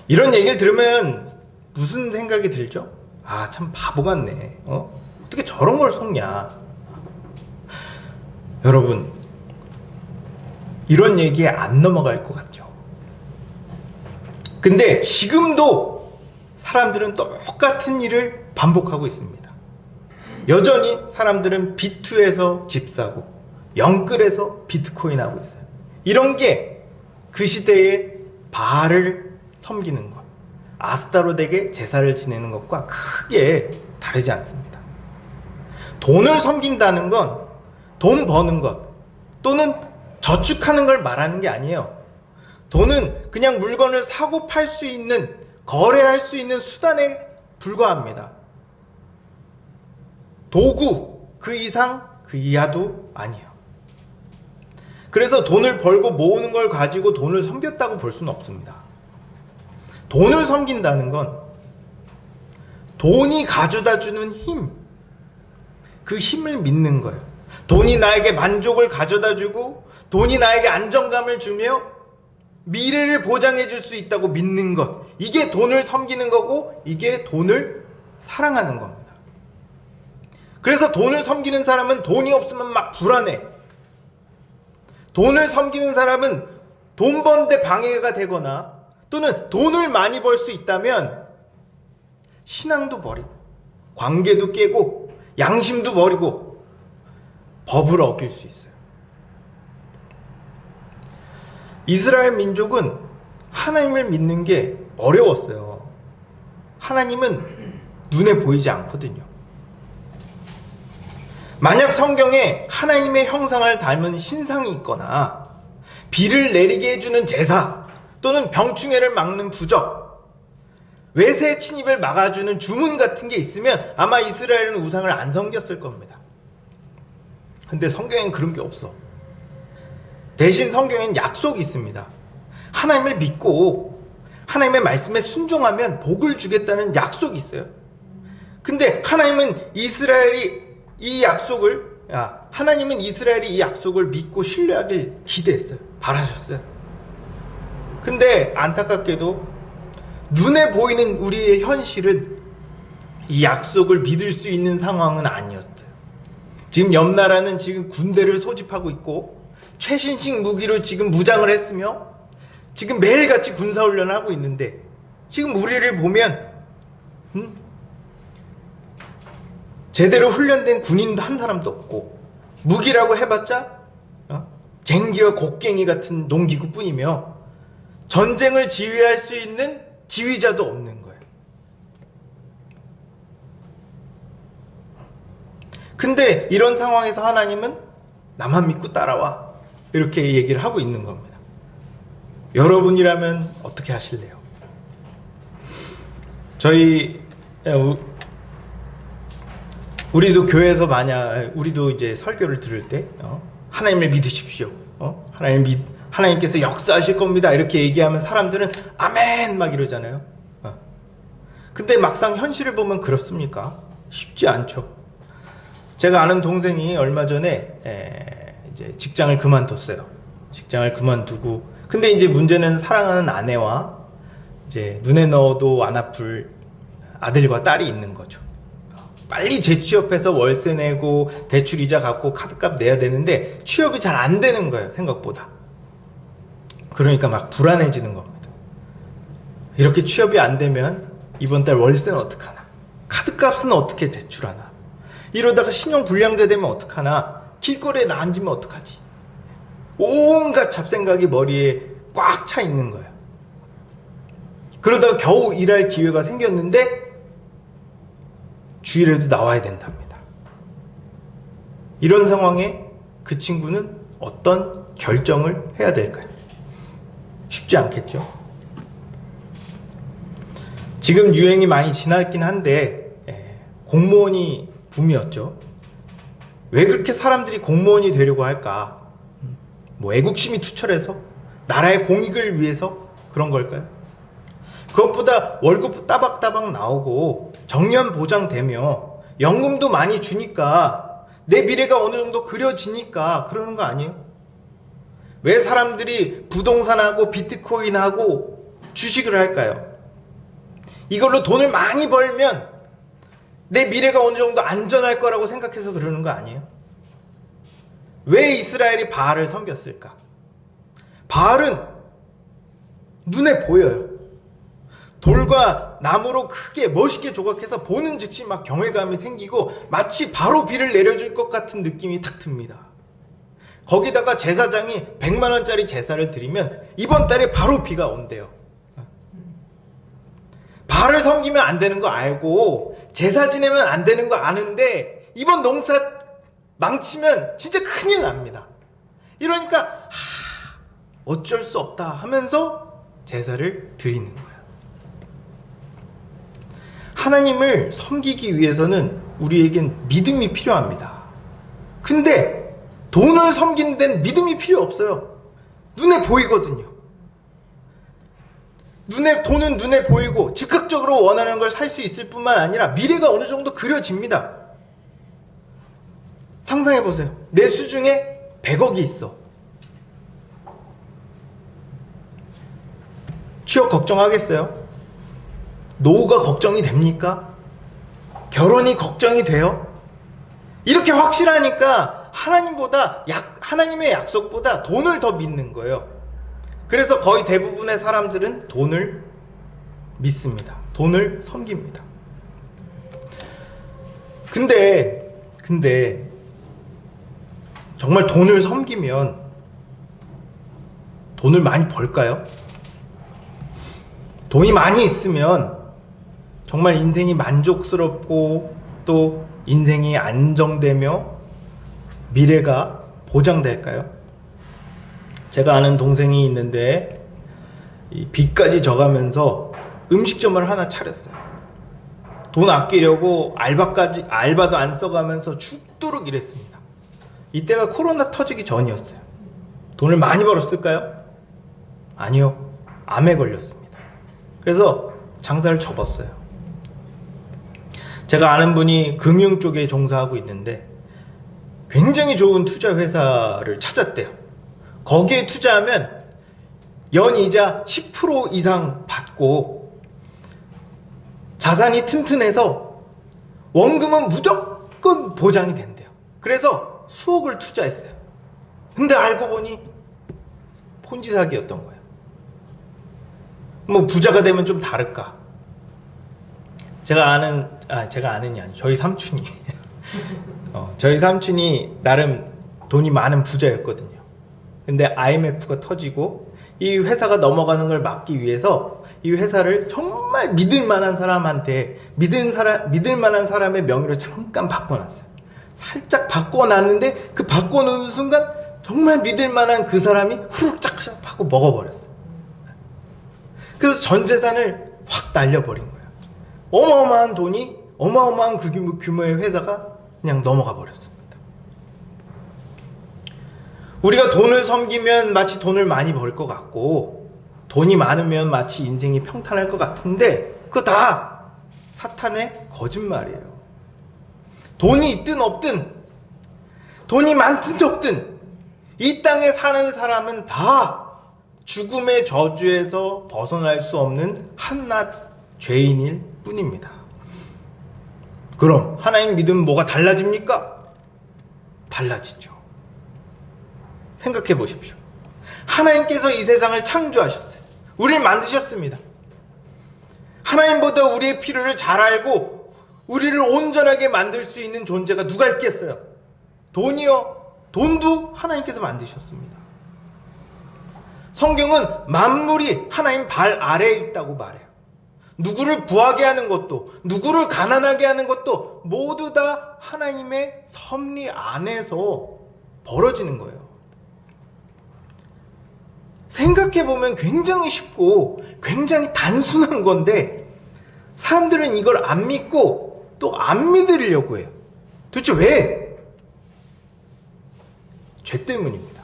이런 얘기를 들으면 무슨 생각이 들죠? 아, 참 바보 같네. 어떻게 저런 걸 속냐? 여러분, 이런 얘기에 안 넘어갈 것 같죠. 근데 지금도 사람들은 똑같은 일을 반복하고 있습니다. 여전히 사람들은 비투에서 집 사고 영끌에서 비트코인 하고 있어요. 이런 게 그 시대의 바알을 섬기는 것, 아스타롯에게 제사를 지내는 것과 크게 다르지 않습니다. 돈을 섬긴다는 건 돈 버는 것 또는 저축하는 걸 말하는 게 아니에요. 돈은 그냥 물건을 사고 팔 수 있는, 거래할 수 있는 수단에 불과합니다. 도구, 그 이상 그 이하도 아니에요. 그래서 돈을 벌고 모으는 걸 가지고 돈을 섬겼다고 볼 수는 없습니다. 돈을 섬긴다는 건 돈이 가져다 주는 힘, 그 힘을 믿는 거예요. 돈이 나에게 만족을 가져다 주고 돈이 나에게 안정감을 주며 미래를 보장해 줄 수 있다고 믿는 것, 이게 돈을 섬기는 거고 이게 돈을 사랑하는 겁니다. 그래서 돈을 섬기는 사람은 돈이 없으면 막 불안해. 돈을 섬기는 사람은 돈 버는데 방해가 되거나 또는 돈을 많이 벌 수 있다면 신앙도 버리고 관계도 깨고 양심도 버리고 법을 어길 수 있어요. 이스라엘 민족은 하나님을 믿는 게 어려웠어요. 하나님은 눈에 보이지 않거든요. 만약 성경에 하나님의 형상을 닮은 신상이 있거나 비를 내리게 해주는 제사 또는 병충해를 막는 부적, 외세 침입을 막아주는 주문 같은 게 있으면 아마 이스라엘은 우상을 안 섬겼을 겁니다. 근데 성경엔 그런 게 없어. 대신 성경엔 약속이 있습니다. 하나님을 믿고 하나님의 말씀에 순종하면 복을 주겠다는 약속이 있어요. 근데 하나님은 이스라엘이 이 약속을 믿고 신뢰하길 기대했어요. 바라셨어요. 근데 안타깝게도 눈에 보이는 우리의 현실은 이 약속을 믿을 수 있는 상황은 아니었대요. 지금 옆 나라는 지금 군대를 소집하고 있고 최신식 무기로 지금 무장을 했으며 지금 매일같이 군사훈련을 하고 있는데 지금 우리를 보면 제대로 훈련된 군인도 한 사람도 없고 무기라고 해봤자 쟁기와 곡괭이 같은 농기구 뿐이며 전쟁을 지휘할 수 있는 지휘자도 없는 거예요. 근데 이런 상황에서 하나님은 나만 믿고 따라와 이렇게 얘기를 하고 있는 겁니다. 여러분이라면 어떻게 하실래요? 저희 우리도 교회에서 우리도 이제 설교를 들을 때 하나님을 믿으십시오. 하나님께서 역사하실 겁니다. 이렇게 얘기하면 사람들은 아멘 막 이러잖아요. 근데 막상 현실을 보면 그렇습니까? 쉽지 않죠. 제가 아는 동생이 얼마 전에 이제 직장을 그만뒀어요. 직장을 그만두고, 근데 이제 문제는 사랑하는 아내와 이제 눈에 넣어도 안 아플 아들과 딸이 있는 거죠. 빨리 재취업해서 월세 내고 대출 이자 갚고 카드값 내야 되는데 취업이 잘 안 되는 거예요, 생각보다. 그러니까 막 불안해지는 겁니다. 이렇게 취업이 안 되면 이번 달 월세는 어떡하나, 카드값은 어떻게 제출하나, 이러다가 신용불량자 되면 어떡하나, 길거리에 나 앉으면 어떡하지. 온갖 잡생각이 머리에 꽉 차 있는 거예요. 그러다가 겨우 일할 기회가 생겼는데 주일에도 나와야 된답니다. 이런 상황에 그 친구는 어떤 결정을 해야 될까요? 쉽지 않겠죠. 지금 유행이 많이 지났긴 한데 공무원이 붐이었죠. 왜 그렇게 사람들이 공무원이 되려고 할까? 뭐 애국심이 투철해서? 나라의 공익을 위해서 그런 걸까요? 그것보다 월급 따박따박 나오고 정년 보장되며 연금도 많이 주니까 내 미래가 어느 정도 그려지니까 그러는 거 아니에요? 왜 사람들이 부동산하고 비트코인하고 주식을 할까요? 이걸로 돈을 많이 벌면 내 미래가 어느 정도 안전할 거라고 생각해서 그러는 거 아니에요? 왜 이스라엘이 바알을 섬겼을까? 바알은 눈에 보여요. 돌과 나무로 크게 멋있게 조각해서 보는 즉시 막 경외감이 생기고 마치 바로 비를 내려줄 것 같은 느낌이 탁 듭니다. 거기다가 제사장이 100만 원짜리 제사를 드리면 이번 달에 바로 비가 온대요. 바알을 섬기면 안 되는 거 알고 제사 지내면 안 되는 거 아는데 이번 농사 망치면 진짜 큰일 납니다. 이러니까 어쩔 수 없다 하면서 제사를 드리는 거예요. 하나님을 섬기기 위해서는 우리에겐 믿음이 필요합니다. 근데 돈을 섬기는 데는 믿음이 필요 없어요. 눈에 보이거든요. 돈은 눈에 보이고 즉각적으로 원하는 걸 살 수 있을 뿐만 아니라 미래가 어느 정도 그려집니다. 상상해보세요. 내 수중에 100억이 있어. 취업 걱정하겠어요? 노후가 걱정이 됩니까? 결혼이 걱정이 돼요? 이렇게 확실하니까 하나님의 약속보다 돈을 더 믿는 거예요. 그래서 거의 대부분의 사람들은 돈을 믿습니다. 돈을 섬깁니다. 근데 정말 돈을 섬기면 돈을 많이 벌까요? 돈이 많이 있으면 정말 인생이 만족스럽고 또 인생이 안정되며 미래가 보장될까요? 제가 아는 동생이 있는데 이 빚까지 져가면서 음식점을 하나 차렸어요. 돈 아끼려고 알바도 안 써가면서 죽도록 일했습니다. 이때가 코로나 터지기 전이었어요. 돈을 많이 벌었을까요? 아니요. 암에 걸렸습니다. 그래서 장사를 접었어요. 제가 아는 분이 금융 쪽에 종사하고 있는데 굉장히 좋은 투자 회사를 찾았대요. 거기에 투자하면 연이자 10% 이상 받고 자산이 튼튼해서 원금은 무조건 보장이 된대요. 그래서 수억을 투자했어요. 근데 알고 보니 폰지 사기였던 거예요. 뭐 부자가 되면 좀 다를까? 제가 아는이 아니죠. 저희 삼촌이 저희 삼촌이 나름 돈이 많은 부자였거든요. 근데 IMF가 터지고 이 회사가 넘어가는 걸 막기 위해서 이 회사를 정말 믿을 만한 사람한테 믿을 만한 사람의 명의로 잠깐 바꿔놨어요. 살짝 바꿔놨는데 그 바꿔놓는 순간 정말 믿을 만한 그 사람이 후룩짝짝 하고 먹어버렸어요. 그래서 전 재산을 확 날려버린 거예요. 어마어마한 돈이, 어마어마한 그 규모의 회사가 그냥 넘어가 버렸습니다. 우리가 돈을 섬기면 마치 돈을 많이 벌 것 같고, 돈이 많으면 마치 인생이 평탄할 것 같은데, 그거 다 사탄의 거짓말이에요. 돈이 있든 없든, 돈이 많든 적든, 이 땅에 사는 사람은 다 죽음의 저주에서 벗어날 수 없는 한낱 죄인일 뿐입니다. 그럼 하나님 믿으면 뭐가 달라집니까? 달라지죠. 생각해 보십시오. 하나님께서 이 세상을 창조하셨어요. 우리를 만드셨습니다. 하나님보다 우리의 필요를 잘 알고 우리를 온전하게 만들 수 있는 존재가 누가 있겠어요? 돈이요. 돈도 하나님께서 만드셨습니다. 성경은 만물이 하나님 발 아래에 있다고 말해요. 누구를 부하게 하는 것도, 누구를 가난하게 하는 것도 모두 다 하나님의 섭리 안에서 벌어지는 거예요. 생각해보면 굉장히 쉽고 굉장히 단순한 건데 사람들은 이걸 안 믿고 또 안 믿으려고 해요. 도대체 왜? 죄 때문입니다.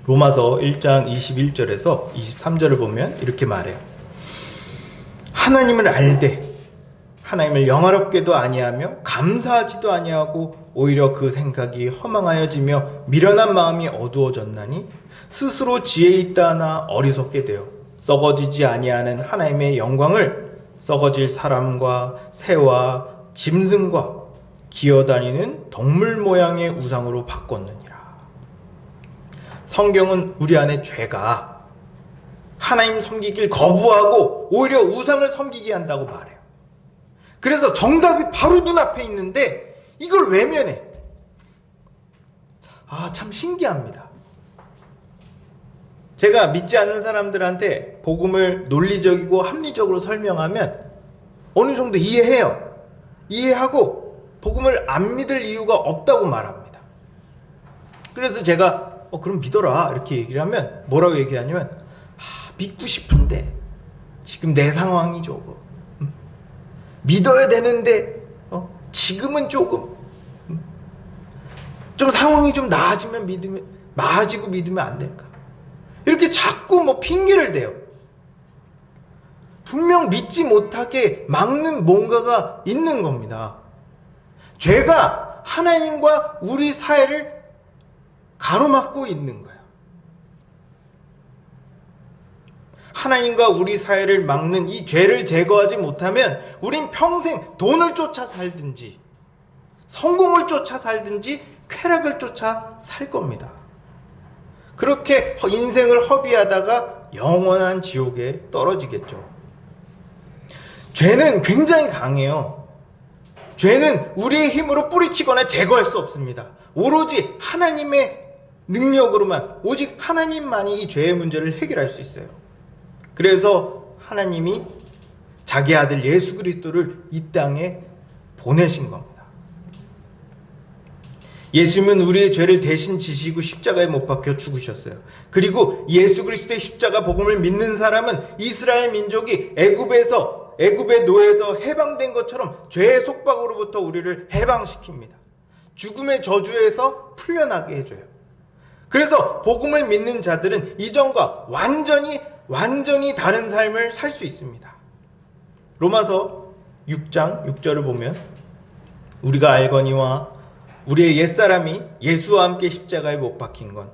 로마서 1장 21절에서 23절을 보면 이렇게 말해요. 하나님을 알되 하나님을 영화롭게도 아니하며 감사하지도 아니하고 오히려 그 생각이 허망하여지며 미련한 마음이 어두워졌나니 스스로 지혜 있다 하나 어리석게 되어 썩어지지 아니하는 하나님의 영광을 썩어질 사람과 새와 짐승과 기어다니는 동물 모양의 우상으로 바꿨느니라. 성경은 우리 안에 죄가 하나님 섬기길 거부하고 오히려 우상을 섬기게 한다고 말해요. 그래서 정답이 바로 눈앞에 있는데 이걸 외면해. 참 신기합니다. 제가 믿지 않는 사람들한테 복음을 논리적이고 합리적으로 설명하면 어느 정도 이해해요. 이해하고 복음을 안 믿을 이유가 없다고 말합니다. 그래서 제가 그럼 믿어라 이렇게 얘기를 하면 뭐라고 얘기하냐면 믿고 싶은데 지금 내 상황이 조금 믿어야 되는데 지금은 조금 좀 상황이 좀 나아지고 믿으면 안 될까? 이렇게 자꾸 핑계를 대요. 분명 믿지 못하게 막는 뭔가가 있는 겁니다. 죄가 하나님과 우리 사이를 가로막고 있는 거예요. 하나님과 우리 사이를 막는 이 죄를 제거하지 못하면 우린 평생 돈을 쫓아 살든지 성공을 쫓아 살든지 쾌락을 쫓아 살 겁니다. 그렇게 인생을 허비하다가 영원한 지옥에 떨어지겠죠. 죄는 굉장히 강해요. 죄는 우리의 힘으로 뿌리치거나 제거할 수 없습니다. 오로지 하나님의 능력으로만, 오직 하나님만이 이 죄의 문제를 해결할 수 있어요. 그래서 하나님이 자기 아들 예수 그리스도를 이 땅에 보내신 겁니다. 예수님은 우리의 죄를 대신 지시고 십자가에 못 박혀 죽으셨어요. 그리고 예수 그리스도의 십자가 복음을 믿는 사람은 이스라엘 민족이 애굽의 노예에서 해방된 것처럼 죄의 속박으로부터 우리를 해방시킵니다. 죽음의 저주에서 풀려나게 해줘요. 그래서 복음을 믿는 자들은 이전과 완전히 다른 삶을 살 수 있습니다. 로마서 6장 6절을 보면 우리가 알거니와 우리의 옛사람이 예수와 함께 십자가에 못 박힌 건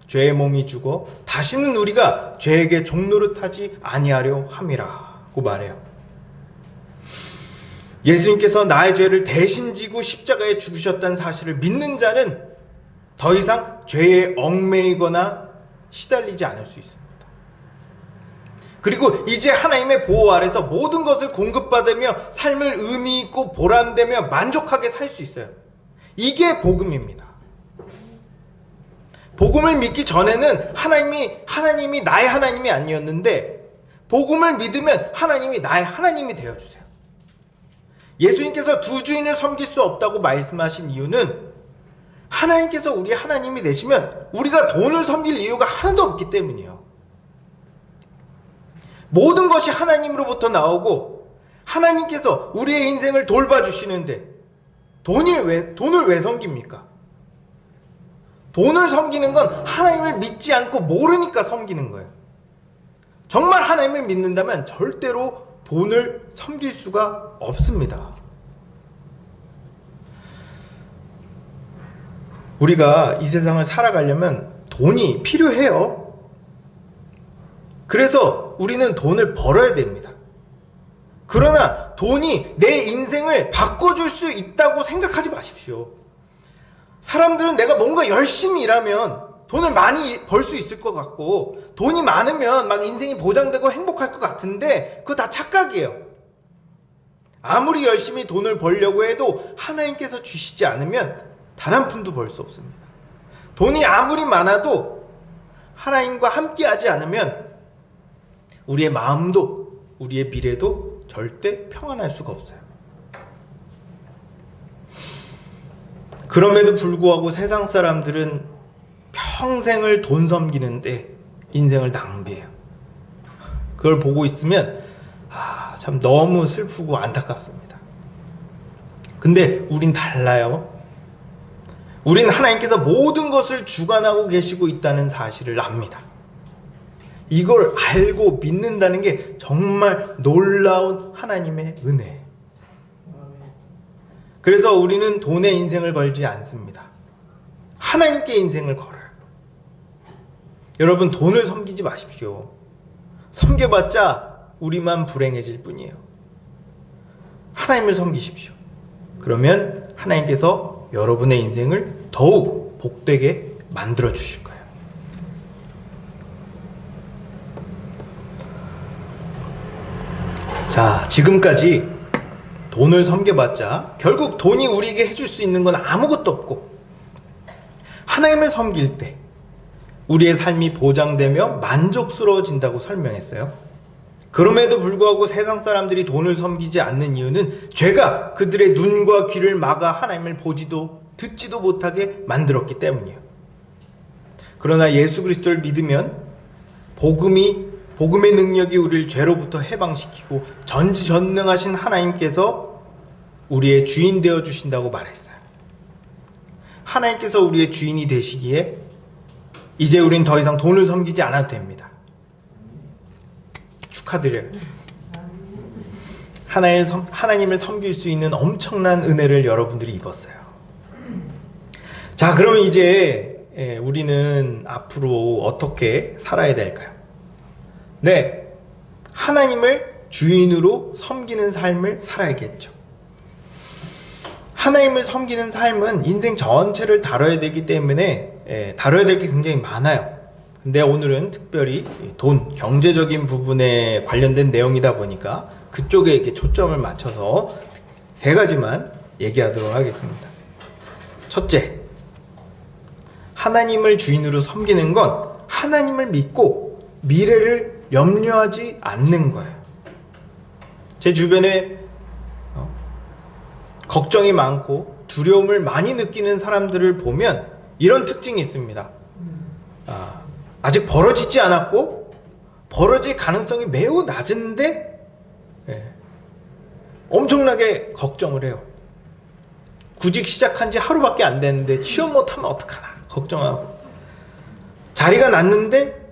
죄의 몸이 죽어 다시는 우리가 죄에게 종노릇하지 아니하려 함이라고 말해요. 예수님께서 나의 죄를 대신 지고 십자가에 죽으셨다는 사실을 믿는 자는 더 이상 죄에 얽매이거나 시달리지 않을 수 있습니다. 그리고 이제 하나님의 보호 아래서 모든 것을 공급받으며 삶을 의미 있고 보람되며 만족하게 살 수 있어요. 이게 복음입니다. 복음을 믿기 전에는 하나님이 나의 하나님이 아니었는데 복음을 믿으면 하나님이 나의 하나님이 되어주세요. 예수님께서 두 주인을 섬길 수 없다고 말씀하신 이유는 하나님께서 우리 하나님이 되시면 우리가 돈을 섬길 이유가 하나도 없기 때문이에요. 모든 것이 하나님으로부터 나오고 하나님께서 우리의 인생을 돌봐주시는데 돈을 왜 섬깁니까? 돈을 섬기는 건 하나님을 믿지 않고 모르니까 섬기는 거예요. 정말 하나님을 믿는다면 절대로 돈을 섬길 수가 없습니다. 우리가 이 세상을 살아가려면 돈이 필요해요. 그래서 우리는 돈을 벌어야 됩니다. 그러나 돈이 내 인생을 바꿔줄 수 있다고 생각하지 마십시오. 사람들은 내가 뭔가 열심히 일하면 돈을 많이 벌 수 있을 것 같고, 돈이 많으면 막 인생이 보장되고 행복할 것 같은데, 그거 다 착각이에요. 아무리 열심히 돈을 벌려고 해도 하나님께서 주시지 않으면 단 한 푼도 벌 수 없습니다. 돈이 아무리 많아도 하나님과 함께 하지 않으면 우리의 마음도 우리의 미래도 절대 평안할 수가 없어요. 그럼에도 불구하고 세상 사람들은 평생을 돈 섬기는데 인생을 낭비해요. 그걸 보고 있으면 참 너무 슬프고 안타깝습니다. 근데 우린 달라요. 우린 하나님께서 모든 것을 주관하고 계시고 있다는 사실을 압니다. 이걸 알고 믿는다는 게 정말 놀라운 하나님의 은혜예요. 그래서 우리는 돈에 인생을 걸지 않습니다. 하나님께 인생을 걸어요. 여러분, 돈을 섬기지 마십시오. 섬겨봤자 우리만 불행해질 뿐이에요. 하나님을 섬기십시오. 그러면 하나님께서 여러분의 인생을 더욱 복되게 만들어 주실 거예요. 자, 지금까지 돈을 섬겨봤자 결국 돈이 우리에게 해줄 수 있는 건 아무것도 없고, 하나님을 섬길 때 우리의 삶이 보장되며 만족스러워진다고 설명했어요. 그럼에도 불구하고 세상 사람들이 돈을 섬기지 않는 이유는 죄가 그들의 눈과 귀를 막아 하나님을 보지도 듣지도 못하게 만들었기 때문이에요. 그러나 예수 그리스도를 믿으면 복음의 능력이 우리를 죄로부터 해방시키고 전지전능하신 하나님께서 우리의 주인 되어 주신다고 말했어요. 하나님께서 우리의 주인이 되시기에 이제 우린 더 이상 돈을 섬기지 않아도 됩니다. 축하드려요. 하나님을 섬길 수 있는 엄청난 은혜를 여러분들이 입었어요. 자, 그러면 이제 우리는 앞으로 어떻게 살아야 될까요? 네, 하나님을 주인으로 섬기는 삶을 살아야겠죠. 하나님을 섬기는 삶은 인생 전체를 다뤄야 되기 때문에 다뤄야 될 게 굉장히 많아요. 근데 오늘은 특별히 돈, 경제적인 부분에 관련된 내용이다 보니까 그쪽에 이렇게 초점을 맞춰서 3가지만 얘기하도록 하겠습니다. 첫째, 하나님을 주인으로 섬기는 건 하나님을 믿고 미래를 염려하지 않는 거예요. 제 주변에 걱정이 많고 두려움을 많이 느끼는 사람들을 보면 이런 특징이 있습니다. 아직 벌어지지 않았고 벌어질 가능성이 매우 낮은데 엄청나게 걱정을 해요. 구직 시작한 지 하루밖에 안 됐는데 취업 못하면 어떡하나 걱정하고, 자리가 났는데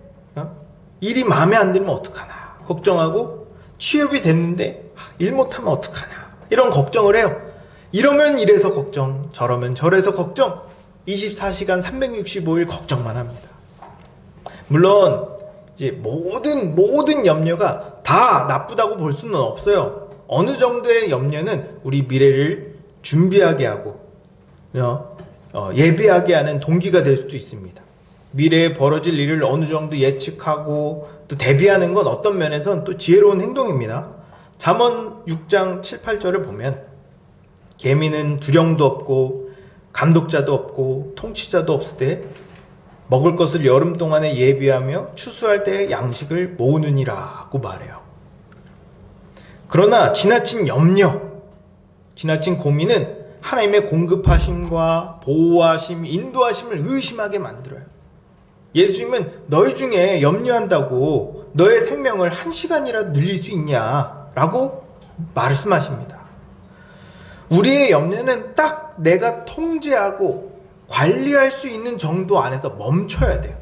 일이 마음에 안 들면 어떡하나 걱정하고, 취업이 됐는데 일 못하면 어떡하나 이런 걱정을 해요. 이러면 이래서 걱정, 저러면 저래서 걱정, 24시간 365일 걱정만 합니다. 물론 이제 모든 염려가 다 나쁘다고 볼 수는 없어요. 어느 정도의 염려는 우리 미래를 준비하게 하고 예비하게 하는 동기가 될 수도 있습니다. 미래에 벌어질 일을 어느 정도 예측하고 또 대비하는 건 어떤 면에서는 또 지혜로운 행동입니다. 잠언 6장 7, 8절을 보면 개미는 두령도 없고 감독자도 없고 통치자도 없을 때 먹을 것을 여름 동안에 예비하며 추수할 때 양식을 모으느니라고 말해요. 그러나 지나친 염려, 지나친 고민은 하나님의 공급하심과 보호하심, 인도하심을 의심하게 만들어요. 예수님은 너희 중에 염려한다고 너의 생명을 1시간이라도 늘릴 수 있냐라고 말씀하십니다. 우리의 염려는 딱 내가 통제하고 관리할 수 있는 정도 안에서 멈춰야 돼요.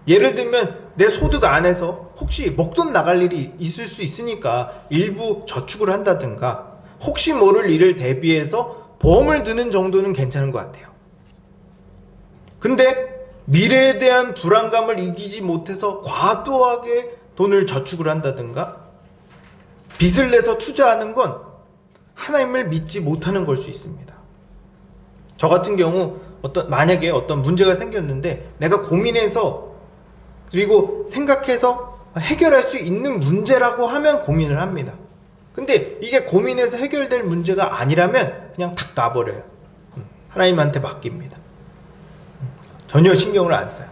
예를 들면 내 소득 안에서 혹시 목돈 나갈 일이 있을 수 있으니까 일부 저축을 한다든가, 혹시 모를 일을 대비해서 보험을 드는 정도는 괜찮은 것 같아요. 근데 미래에 대한 불안감을 이기지 못해서 과도하게 돈을 저축을 한다든가 빚을 내서 투자하는 건 하나님을 믿지 못하는 걸 수 있습니다. 저 같은 경우 만약에 어떤 문제가 생겼는데 내가 고민해서 그리고 생각해서 해결할 수 있는 문제라고 하면 고민을 합니다. 근데 이게 고민해서 해결될 문제가 아니라면 그냥 탁 놔버려요. 하나님한테 맡깁니다. 전혀 신경을 안 써요.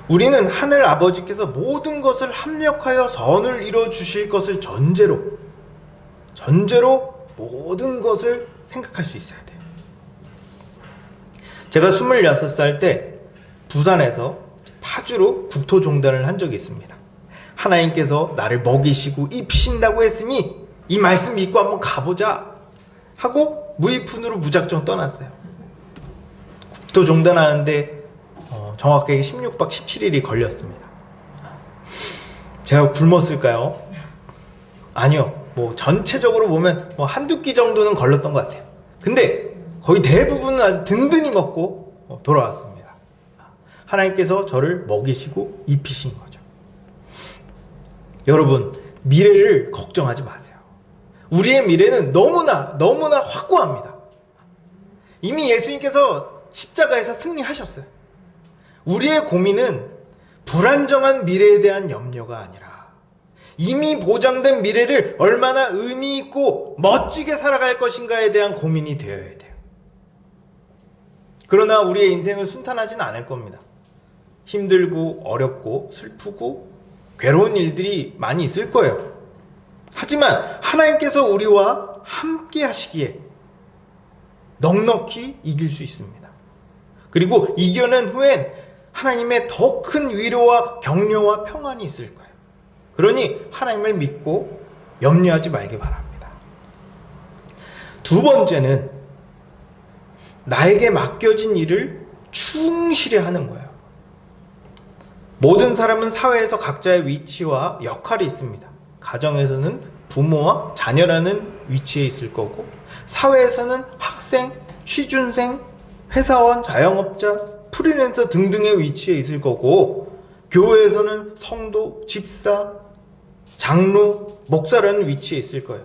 우리는 하늘 아버지께서 모든 것을 합력하여 선을 이루어 주실 것을 전제로 모든 것을 생각할 수 있어야 돼요. 제가 26살 때 부산에서 파주로 국토종단을 한 적이 있습니다. 하나님께서 나를 먹이시고 입히신다고 했으니 이 말씀 믿고 한번 가보자 하고 무이푼으로 무작정 떠났어요. 국토종단 하는데 정확하게 16박 17일이 걸렸습니다. 제가 굶었을까요? 아니요. 전체적으로 보면 한두 끼 정도는 걸렸던 것 같아요. 근데 거의 대부분은 아주 든든히 먹고 돌아왔습니다. 하나님께서 저를 먹이시고 입히신 거죠. 여러분, 미래를 걱정하지 마세요. 우리의 미래는 너무나 확고합니다. 이미 예수님께서 십자가에서 승리하셨어요. 우리의 고민은 불안정한 미래에 대한 염려가 아니라 이미 보장된 미래를 얼마나 의미 있고 멋지게 살아갈 것인가에 대한 고민이 되어야 돼요. 그러나 우리의 인생은 순탄하지는 않을 겁니다. 힘들고 어렵고 슬프고 괴로운 일들이 많이 있을 거예요. 하지만 하나님께서 우리와 함께 하시기에 넉넉히 이길 수 있습니다. 그리고 이겨낸 후엔 하나님의 더 큰 위로와 격려와 평안이 있을 거예요. 그러니 하나님을 믿고 염려하지 말기 바랍니다. 두 번째는 나에게 맡겨진 일을 충실히 하는 거예요. 모든 사람은 사회에서 각자의 위치와 역할이 있습니다. 가정에서는 부모와 자녀라는 위치에 있을 거고, 사회에서는 학생, 취준생, 회사원, 자영업자, 프리랜서 등등의 위치에 있을 거고, 교회에서는 성도, 집사, 장로, 목사라는 위치에 있을 거예요.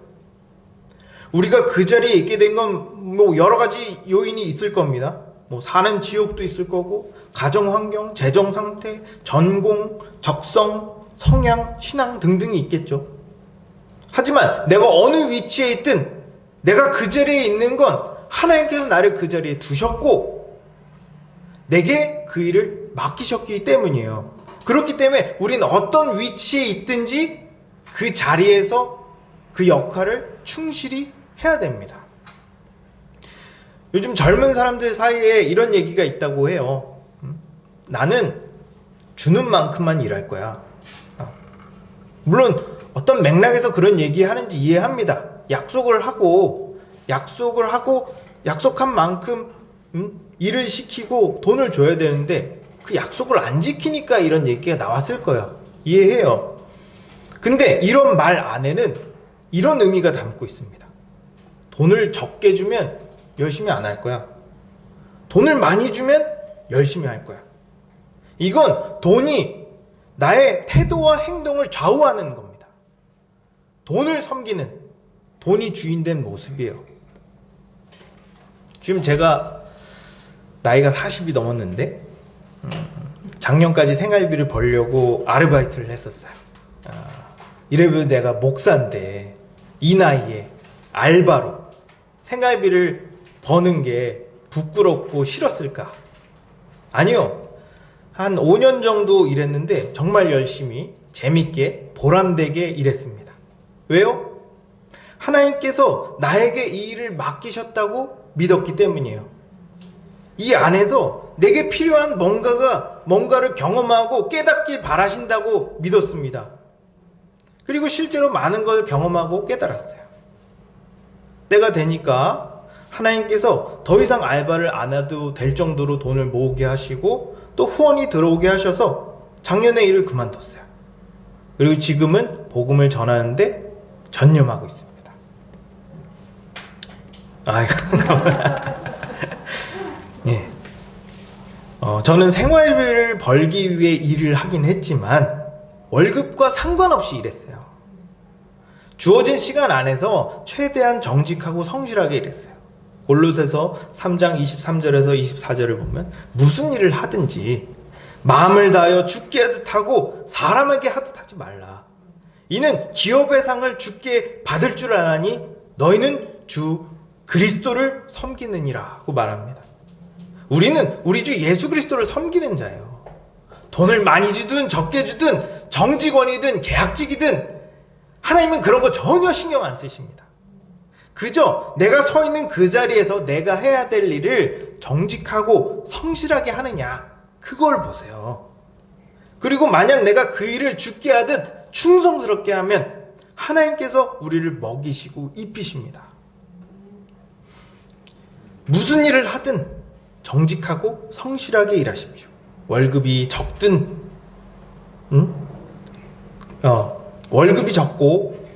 우리가 그 자리에 있게 된 건 여러 가지 요인이 있을 겁니다. 사는 지역도 있을 거고, 가정 환경, 재정 상태, 전공, 적성, 성향, 신앙 등등이 있겠죠. 하지만 내가 어느 위치에 있든 내가 그 자리에 있는 건 하나님께서 나를 그 자리에 두셨고 내게 그 일을 맡기셨기 때문이에요. 그렇기 때문에 우리는 어떤 위치에 있든지 그 자리에서 그 역할을 충실히 해야 됩니다. 요즘 젊은 사람들 사이에 이런 얘기가 있다고 해요. 나는 주는 만큼만 일할 거야. 물론 어떤 맥락에서 그런 얘기하는지 이해합니다. 약속을 하고 약속한 만큼 일을 시키고 돈을 줘야 되는데 그 약속을 안 지키니까 이런 얘기가 나왔을 거야. 이해해요. 근데 이런 말 안에는 이런 의미가 담고 있습니다. 돈을 적게 주면 열심히 안 할 거야. 돈을 많이 주면 열심히 할 거야. 이건 돈이 나의 태도와 행동을 좌우하는 겁니다. 돈을 섬기는, 돈이 주인된 모습이에요. 지금 제가 나이가 40이 넘었는데 작년까지 생활비를 벌려고 아르바이트를 했었어요. 이래봬도 내가 목사인데 이 나이에 알바로 생활비를 버는 게 부끄럽고 싫었을까? 아니요. 한 5년 정도 일했는데 정말 열심히 재밌게 보람되게 일했습니다. 왜요? 하나님께서 나에게 이 일을 맡기셨다고 믿었기 때문이에요. 이 안에서 내게 필요한 뭔가를 경험하고 깨닫길 바라신다고 믿었습니다. 그리고 실제로 많은 걸 경험하고 깨달았어요. 때가 되니까 하나님께서 더 이상 알바를 안 해도 될 정도로 돈을 모으게 하시고 또 후원이 들어오게 하셔서 작년에 일을 그만뒀어요. 그리고 지금은 복음을 전하는데 전념하고 있습니다. 예. 저는 생활비를 벌기 위해 일을 하긴 했지만 월급과 상관없이 일했어요. 주어진 시간 안에서 최대한 정직하고 성실하게 일했어요. 골로새서 3장 23절에서 24절을 보면 무슨 일을 하든지 마음을 다하여 주께 하듯 하고 사람에게 하듯 하지 말라. 이는 기업의 상을 주께 받을 줄 아나니 너희는 주 그리스도를 섬기느니라고 말합니다. 우리는 우리 주 예수 그리스도를 섬기는 자예요. 돈을 많이 주든 적게 주든 정직원이든 계약직이든 하나님은 그런 거 전혀 신경 안 쓰십니다. 그저 내가 서 있는 그 자리에서 내가 해야 될 일을 정직하고 성실하게 하느냐, 그걸 보세요. 그리고 만약 내가 그 일을 주께 하듯 충성스럽게 하면 하나님께서 우리를 먹이시고 입히십니다. 무슨 일을 하든 정직하고 성실하게 일하십시오. 월급이 적든 월급이 적고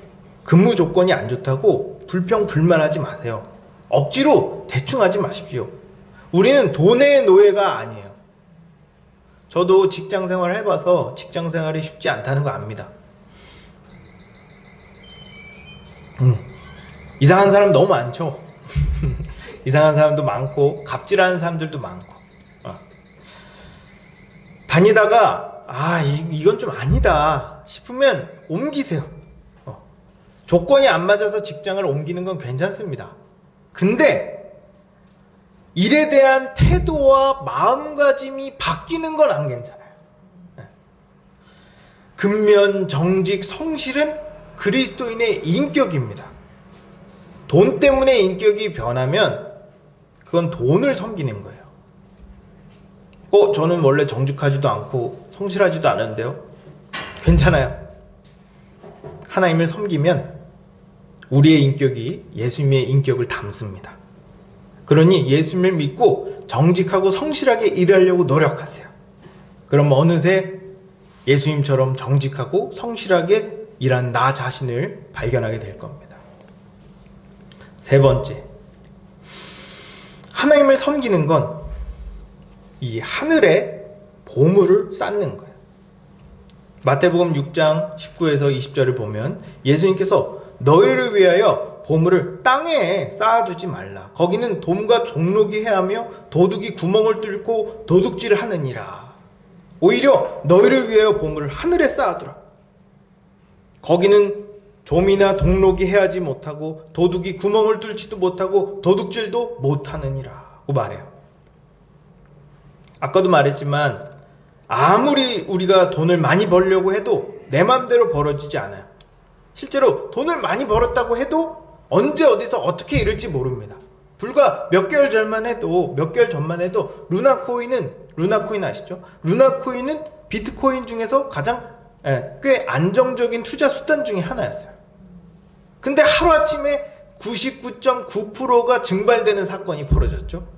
근무 조건이 안 좋다고 불평불만하지 마세요. 억지로 대충 하지 마십시오. 우리는 돈의 노예가 아니에요. 저도 직장생활 해봐서 직장생활이 쉽지 않다는 거 압니다. 이상한 사람 너무 많죠. 이상한 사람도 많고 갑질하는 사람들도 많고 다니다가 이건 좀 아니다 싶으면 옮기세요. 조건이 안 맞아서 직장을 옮기는 건 괜찮습니다. 근데 일에 대한 태도와 마음가짐이 바뀌는 건 안 괜찮아요. 근면, 정직, 성실은 그리스도인의 인격입니다. 돈 때문에 인격이 변하면 그건 돈을 섬기는 거예요. 저는 원래 정직하지도 않고 성실하지도 않은데요. 괜찮아요. 하나님을 섬기면 우리의 인격이 예수님의 인격을 담습니다. 그러니 예수님을 믿고 정직하고 성실하게 일하려고 노력하세요. 그럼 어느새 예수님처럼 정직하고 성실하게 일한 나 자신을 발견하게 될 겁니다. 세 번째, 하나님을 섬기는 건 이 하늘에 보물을 쌓는 거예요. 마태복음 6장 19에서 20절을 보면 예수님께서 너희를 위하여 보물을 땅에 쌓아두지 말라. 거기는 돔과 종록이 해하며 도둑이 구멍을 뚫고 도둑질을 하느니라. 오히려 너희를 위하여 보물을 하늘에 쌓아두라. 거기는 좀이나 동록이 해하지 못하고 도둑이 구멍을 뚫지도 못하고 도둑질도 못하느니라고 말해요. 아까도 말했지만 아무리 우리가 돈을 많이 벌려고 해도 내 맘대로 벌어지지 않아요. 실제로 돈을 많이 벌었다고 해도 언제 어디서 어떻게 이럴지 모릅니다. 불과 몇 개월 전만 해도 루나코인 아시죠? 루나코인은 비트코인 중에서 가장 꽤 안정적인 투자 수단 중에 하나였어요. 근데 하루아침에 99.9%가 증발되는 사건이 벌어졌죠.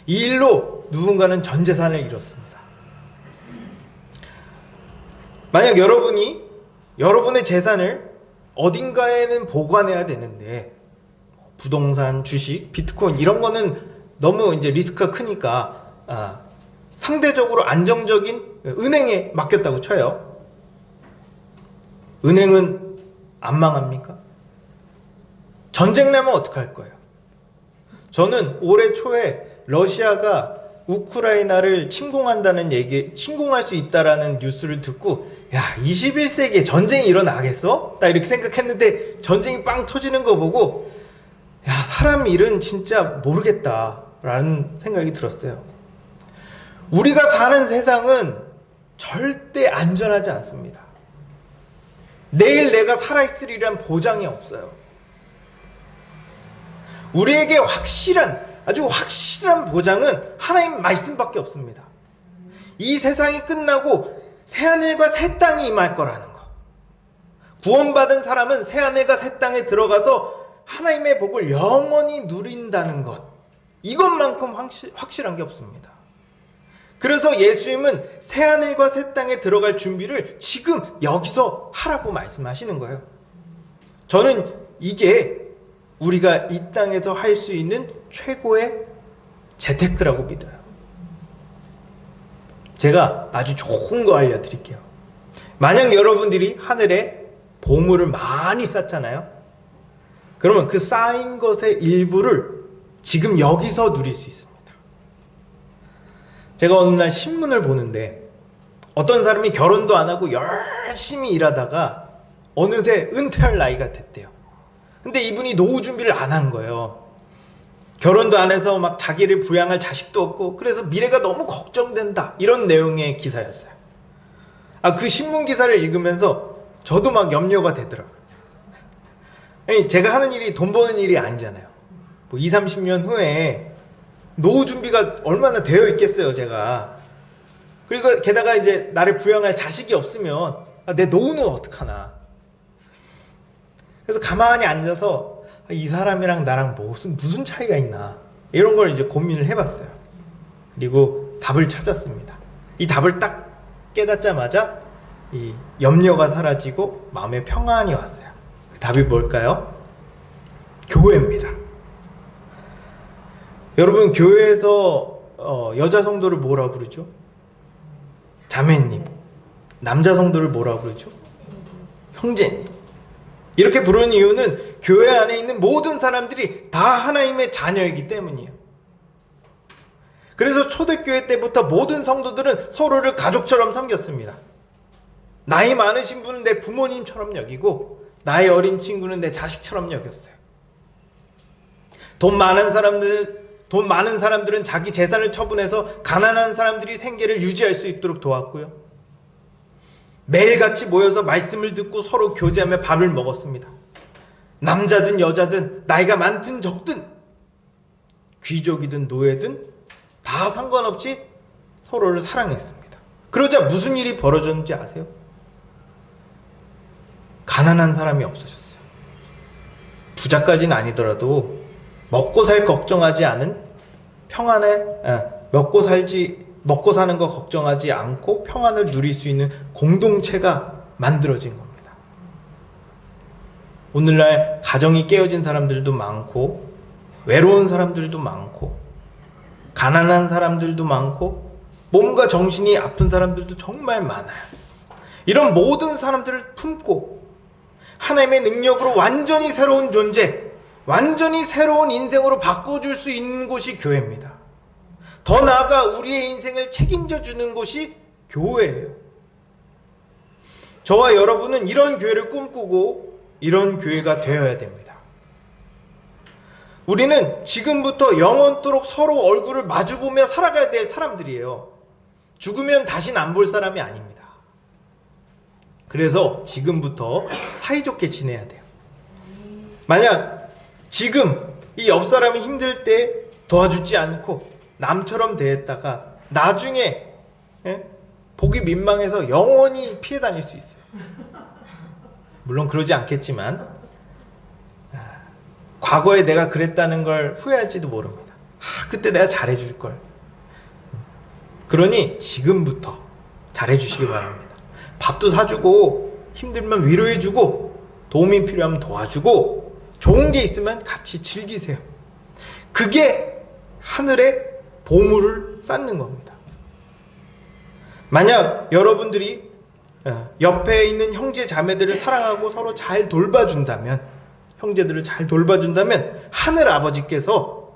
이 일로 누군가는 전 재산을 잃었습니다. 만약 여러분이 여러분의 재산을 어딘가에는 보관해야 되는데 부동산, 주식, 비트코인 이런 거는 너무 이제 리스크가 크니까 상대적으로 안정적인 은행에 맡겼다고 쳐요. 은행은 안 망합니까? 전쟁 나면 어떡할 거예요? 저는 올해 초에 러시아가 우크라이나를 침공할 수 있다라는 뉴스를 듣고 21세기에 전쟁이 일어나겠어? 딱 이렇게 생각했는데 전쟁이 빵 터지는 거 보고 사람 일은 진짜 모르겠다라는 생각이 들었어요. 우리가 사는 세상은 절대 안전하지 않습니다. 내일 내가 살아있으리란 보장이 없어요. 우리에게 아주 확실한 보장은 하나님 말씀밖에 없습니다. 이 세상이 끝나고 새하늘과 새 땅이 임할 거라는 거. 구원받은 사람은 새하늘과 새 땅에 들어가서 하나님의 복을 영원히 누린다는 것, 이것만큼 확실한 게 없습니다. 그래서 예수님은 새하늘과 새 땅에 들어갈 준비를 지금 여기서 하라고 말씀하시는 거예요. 저는 이게 우리가 이 땅에서 할 수 있는 최고의 재테크라고 믿어요. 제가 아주 좋은 거 알려드릴게요. 만약 여러분들이 하늘에 보물을 많이 쌓잖아요. 그러면 그 쌓인 것의 일부를 지금 여기서 누릴 수 있습니다. 제가 어느 날 신문을 보는데 어떤 사람이 결혼도 안 하고 열심히 일하다가 어느새 은퇴할 나이가 됐대요. 근데 이분이 노후 준비를 안 한 거예요. 결혼도 안 해서 막 자기를 부양할 자식도 없고, 그래서 미래가 너무 걱정된다, 이런 내용의 기사였어요. 그 신문 기사를 읽으면서 저도 막 염려가 되더라고요. 제가 하는 일이 돈 버는 일이 아니잖아요. 뭐 20, 30년 후에 노후 준비가 얼마나 되어 있겠어요, 제가. 그리고 게다가 이제 나를 부양할 자식이 없으면 내 노후는 어떡하나. 그래서 가만히 앉아서 이 사람이랑 나랑 무슨 차이가 있나, 이런 걸 이제 고민을 해봤어요. 그리고 답을 찾았습니다. 이 답을 딱 깨닫자마자 이 염려가 사라지고 마음의 평안이 왔어요. 그 답이 뭘까요? 교회입니다. 여러분, 교회에서 여자 성도를 뭐라 부르죠? 자매님. 남자 성도를 뭐라 부르죠? 형제님. 이렇게 부르는 이유는 교회 안에 있는 모든 사람들이 다 하나님의 자녀이기 때문이에요. 그래서 초대교회 때부터 모든 성도들은 서로를 가족처럼 섬겼습니다. 나이 많으신 분은 내 부모님처럼 여기고, 나이 어린 친구는 내 자식처럼 여겼어요. 돈 많은 사람들은 자기 재산을 처분해서 가난한 사람들이 생계를 유지할 수 있도록 도왔고요. 매일같이 모여서 말씀을 듣고 서로 교제하며 밥을 먹었습니다. 남자든 여자든 나이가 많든 적든 귀족이든 노예든 다 상관없이 서로를 사랑했습니다. 그러자 무슨 일이 벌어졌는지 아세요? 가난한 사람이 없어졌어요. 부자까지는 아니더라도 먹고 살 걱정하지 않은 먹고 사는 거 걱정하지 않고 평안을 누릴 수 있는 공동체가 만들어진 겁니다. 오늘날 가정이 깨어진 사람들도 많고, 외로운 사람들도 많고, 가난한 사람들도 많고, 몸과 정신이 아픈 사람들도 정말 많아요. 이런 모든 사람들을 품고 하나님의 능력으로 완전히 새로운 존재, 완전히 새로운 인생으로 바꿔줄 수 있는 곳이 교회입니다. 더 나아가 우리의 인생을 책임져 주는 곳이 교회예요. 저와 여러분은 이런 교회를 꿈꾸고 이런 교회가 되어야 됩니다. 우리는 지금부터 영원토록 서로 얼굴을 마주보며 살아가야 될 사람들이에요. 죽으면 다시는 안 볼 사람이 아닙니다. 그래서 지금부터 사이좋게 지내야 돼요. 만약 지금 이 옆 사람이 힘들 때 도와주지 않고 남처럼 대했다가 나중에 보기 민망해서 영원히 피해 다닐 수 있어요. 물론 그러지 않겠지만 과거에 내가 그랬다는 걸 후회할지도 모릅니다. 그때 내가 잘해줄 걸. 그러니 지금부터 잘해주시기 바랍니다. 밥도 사주고, 힘들면 위로해주고, 도움이 필요하면 도와주고, 좋은 게 있으면 같이 즐기세요. 그게 하늘에 보물을 쌓는 겁니다. 만약 여러분들이 옆에 있는 형제 자매들을 사랑하고 서로 잘 돌봐준다면, 형제들을 잘 돌봐준다면 하늘 아버지께서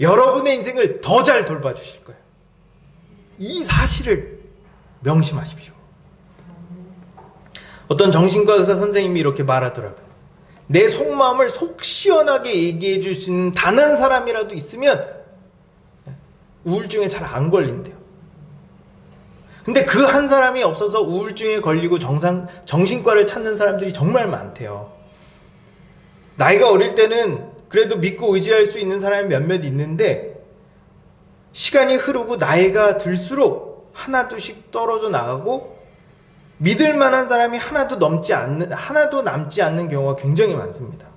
여러분의 인생을 더 잘 돌봐주실 거예요. 이 사실을 명심하십시오. 어떤 정신과 의사 선생님이 이렇게 말하더라고요. 내 속마음을 속 시원하게 얘기해 줄 수 있는 단 한 사람이라도 있으면 우울증에 잘 안 걸린대요. 근데 그 한 사람이 없어서 우울증에 걸리고 정신과를 찾는 사람들이 정말 많대요. 나이가 어릴 때는 그래도 믿고 의지할 수 있는 사람이 몇몇 있는데, 시간이 흐르고 나이가 들수록 하나둘씩 떨어져 나가고 믿을 만한 사람이 하나도 남지 않는 경우가 굉장히 많습니다.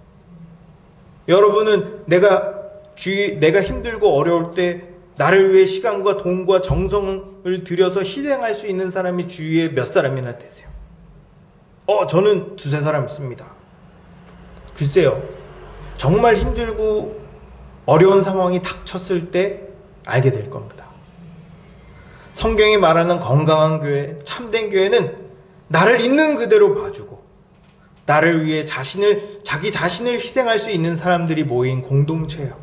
여러분은 내가 힘들고 어려울 때 나를 위해 시간과 돈과 정성을 들여서 희생할 수 있는 사람이 주위에 몇 사람이나 되세요? 저는 두세 사람 있습니다. 글쎄요, 정말 힘들고 어려운 상황이 닥쳤을 때 알게 될 겁니다. 성경이 말하는 건강한 교회, 참된 교회는 나를 있는 그대로 봐주고 나를 위해 자기 자신을 희생할 수 있는 사람들이 모인 공동체예요.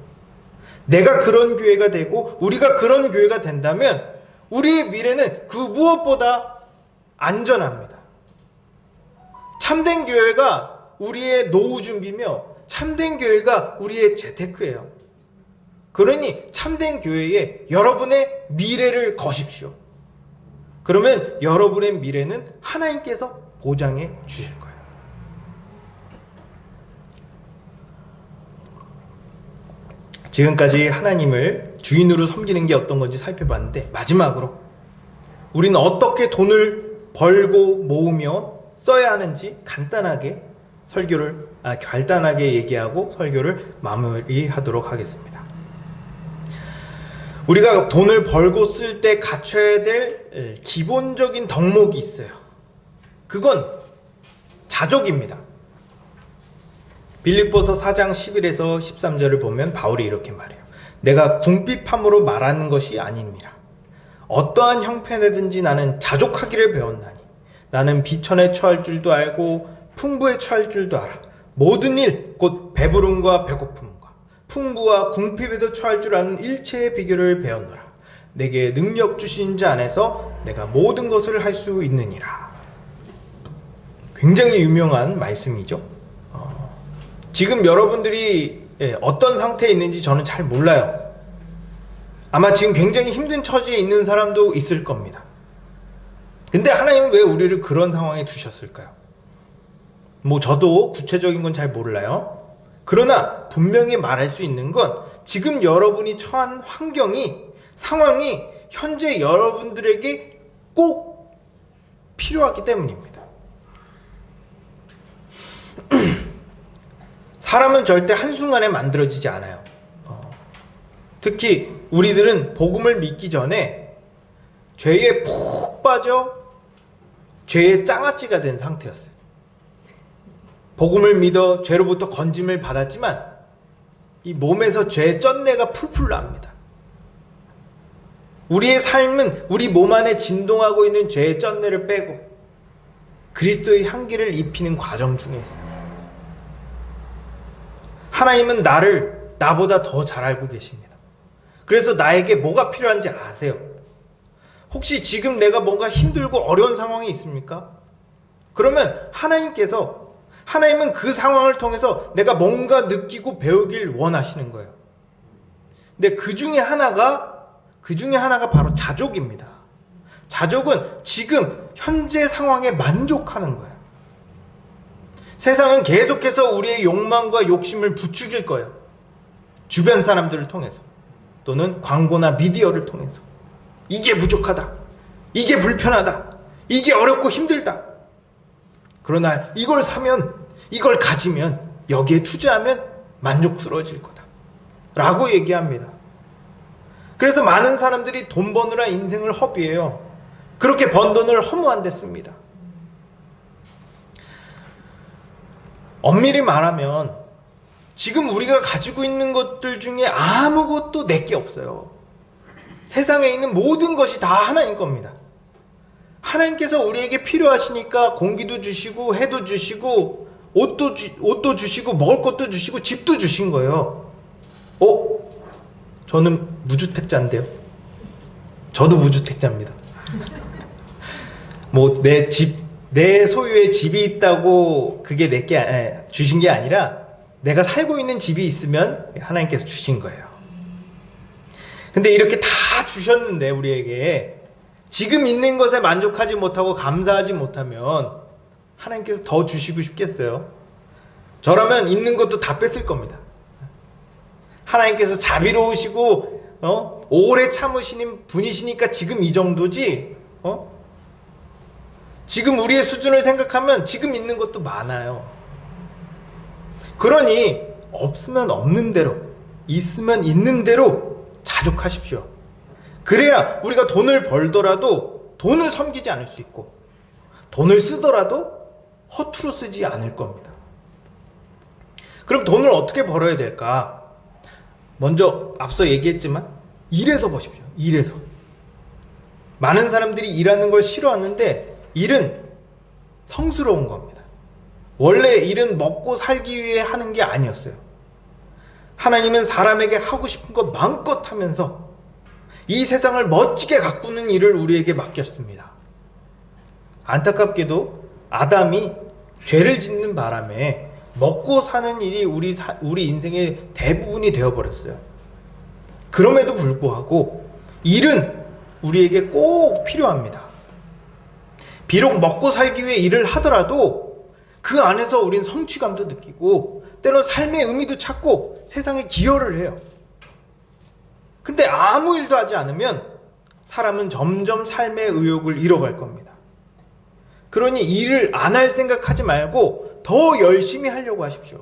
내가 그런 교회가 되고 우리가 그런 교회가 된다면 우리의 미래는 그 무엇보다 안전합니다. 참된 교회가 우리의 노후 준비며 참된 교회가 우리의 재테크예요. 그러니 참된 교회에 여러분의 미래를 거십시오. 그러면 여러분의 미래는 하나님께서 보장해 주실 거예요. 지금까지 하나님을 주인으로 섬기는 게 어떤 건지 살펴봤는데, 마지막으로 우리는 어떻게 돈을 벌고 모으며 써야 하는지 간단하게 얘기하고 설교를 마무리하도록 하겠습니다. 우리가 돈을 벌고 쓸 때 갖춰야 될 기본적인 덕목이 있어요. 그건 자족입니다. 빌립보서 4장 11에서 13절을 보면 바울이 이렇게 말해요. 내가 궁핍함으로 말하는 것이 아니니라. 어떠한 형편에든지 나는 자족하기를 배웠나니 나는 비천에 처할 줄도 알고 풍부에 처할 줄도 알아. 모든 일 곧 배부름과 배고픔과 풍부와 궁핍에도 처할 줄 아는 일체의 비결을 배웠노라. 내게 능력 주신 자 안에서 내가 모든 것을 할 수 있느니라. 굉장히 유명한 말씀이죠. 지금 여러분들이 어떤 상태에 있는지 저는 잘 몰라요. 아마 지금 굉장히 힘든 처지에 있는 사람도 있을 겁니다. 근데 하나님은 왜 우리를 그런 상황에 두셨을까요? 저도 구체적인 건 잘 몰라요. 그러나 분명히 말할 수 있는 건 지금 여러분이 처한 상황이 현재 여러분들에게 꼭 필요하기 때문입니다. 사람은 절대 한순간에 만들어지지 않아요. 특히 우리들은 복음을 믿기 전에 죄에 푹 빠져 죄의 장아찌가 된 상태였어요. 복음을 믿어 죄로부터 건짐을 받았지만 이 몸에서 죄의 쩐내가 풀풀 납니다. 우리의 삶은 우리 몸 안에 진동하고 있는 죄의 쩐내를 빼고 그리스도의 향기를 입히는 과정 중에 있어요. 하나님은 나보다 더 잘 알고 계십니다. 그래서 나에게 뭐가 필요한지 아세요. 혹시 지금 내가 뭔가 힘들고 어려운 상황이 있습니까? 그러면 하나님은 그 상황을 통해서 내가 뭔가 느끼고 배우길 원하시는 거예요. 근데 그 중에 하나가 바로 자족입니다. 자족은 지금 현재 상황에 만족하는 거예요. 세상은 계속해서 우리의 욕망과 욕심을 부추길 거예요. 주변 사람들을 통해서 또는 광고나 미디어를 통해서 이게 부족하다, 이게 불편하다, 이게 어렵고 힘들다. 그러나 이걸 사면, 이걸 가지면, 여기에 투자하면 만족스러워질 거다 라고 얘기합니다. 그래서 많은 사람들이 돈 버느라 인생을 허비해요. 그렇게 번 돈을 허무한 데 씁니다. 엄밀히 말하면 지금 우리가 가지고 있는 것들 중에 아무것도 내게 없어요. 세상에 있는 모든 것이 다 하나님 겁니다. 하나님께서 우리에게 필요하시니까 공기도 주시고 해도 주시고 옷도 주시고 먹을 것도 주시고 집도 주신 거예요. 저는 무주택자인데요. 저도 무주택자입니다. 내 소유의 집이 있다고 그게 내게 주신 게 아니라 내가 살고 있는 집이 있으면 하나님께서 주신 거예요. 근데 이렇게 다 주셨는데 우리에게 지금 있는 것에 만족하지 못하고 감사하지 못하면 하나님께서 더 주시고 싶겠어요? 저라면 있는 것도 다 뺐을 겁니다. 하나님께서 자비로우시고 오래 참으시는 분이시니까 지금 이 정도지 지금 우리의 수준을 생각하면 지금 있는 것도 많아요. 그러니 없으면 없는 대로, 있으면 있는 대로 자족하십시오. 그래야 우리가 돈을 벌더라도 돈을 섬기지 않을 수 있고, 돈을 쓰더라도 허투루 쓰지 않을 겁니다. 그럼 돈을 어떻게 벌어야 될까? 먼저 앞서 얘기했지만 일해서 버십시오. 일해서. 많은 사람들이 일하는 걸 싫어하는데 일은 성스러운 겁니다. 원래 일은 먹고 살기 위해 하는 게 아니었어요. 하나님은 사람에게 하고 싶은 것 마음껏 하면서 이 세상을 멋지게 가꾸는 일을 우리에게 맡겼습니다. 안타깝게도 아담이 죄를 짓는 바람에 먹고 사는 일이 우리 인생의 대부분이 되어버렸어요. 그럼에도 불구하고 일은 우리에게 꼭 필요합니다. 비록 먹고 살기 위해 일을 하더라도 그 안에서 우린 성취감도 느끼고 때론 삶의 의미도 찾고 세상에 기여를 해요. 근데 아무 일도 하지 않으면 사람은 점점 삶의 의욕을 잃어갈 겁니다. 그러니 일을 안 할 생각하지 말고 더 열심히 하려고 하십시오.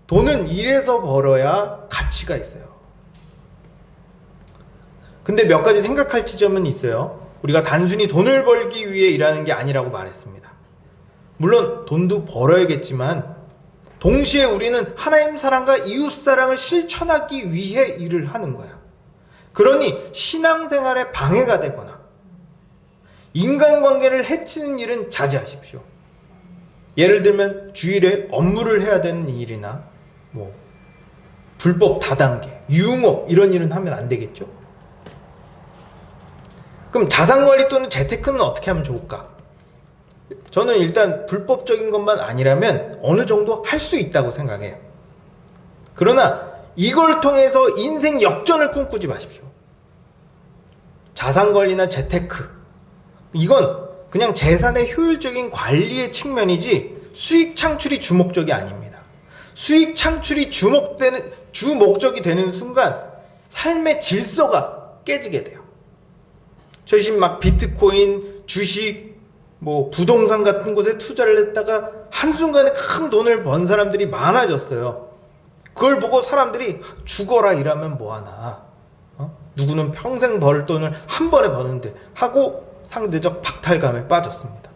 돈은 일해서 벌어야 가치가 있어요. 근데 몇 가지 생각할 지점은 있어요. 우리가 단순히 돈을 벌기 위해 일하는 게 아니라고 말했습니다. 물론 돈도 벌어야겠지만 동시에 우리는 하나님 사랑과 이웃 사랑을 실천하기 위해 일을 하는 거야. 그러니 신앙생활에 방해가 되거나 인간관계를 해치는 일은 자제하십시오. 예를 들면 주일에 업무를 해야 되는 일이나 불법 다단계, 유흥업 이런 일은 하면 안 되겠죠. 그럼 자산관리 또는 재테크는 어떻게 하면 좋을까? 저는 일단 불법적인 것만 아니라면 어느 정도 할 수 있다고 생각해요. 그러나 이걸 통해서 인생 역전을 꿈꾸지 마십시오. 자산관리나 재테크, 이건 그냥 재산의 효율적인 관리의 측면이지 수익 창출이 주목적이 아닙니다. 수익 창출이 주목적이 되는 순간 삶의 질서가 깨지게 돼요. 최신 막 비트코인, 주식, 부동산 같은 곳에 투자를 했다가 한순간에 큰 돈을 번 사람들이 많아졌어요. 그걸 보고 사람들이 죽어라 일하면 뭐하나, 누구는 평생 벌 돈을 한 번에 버는데 하고 상대적 박탈감에 빠졌습니다.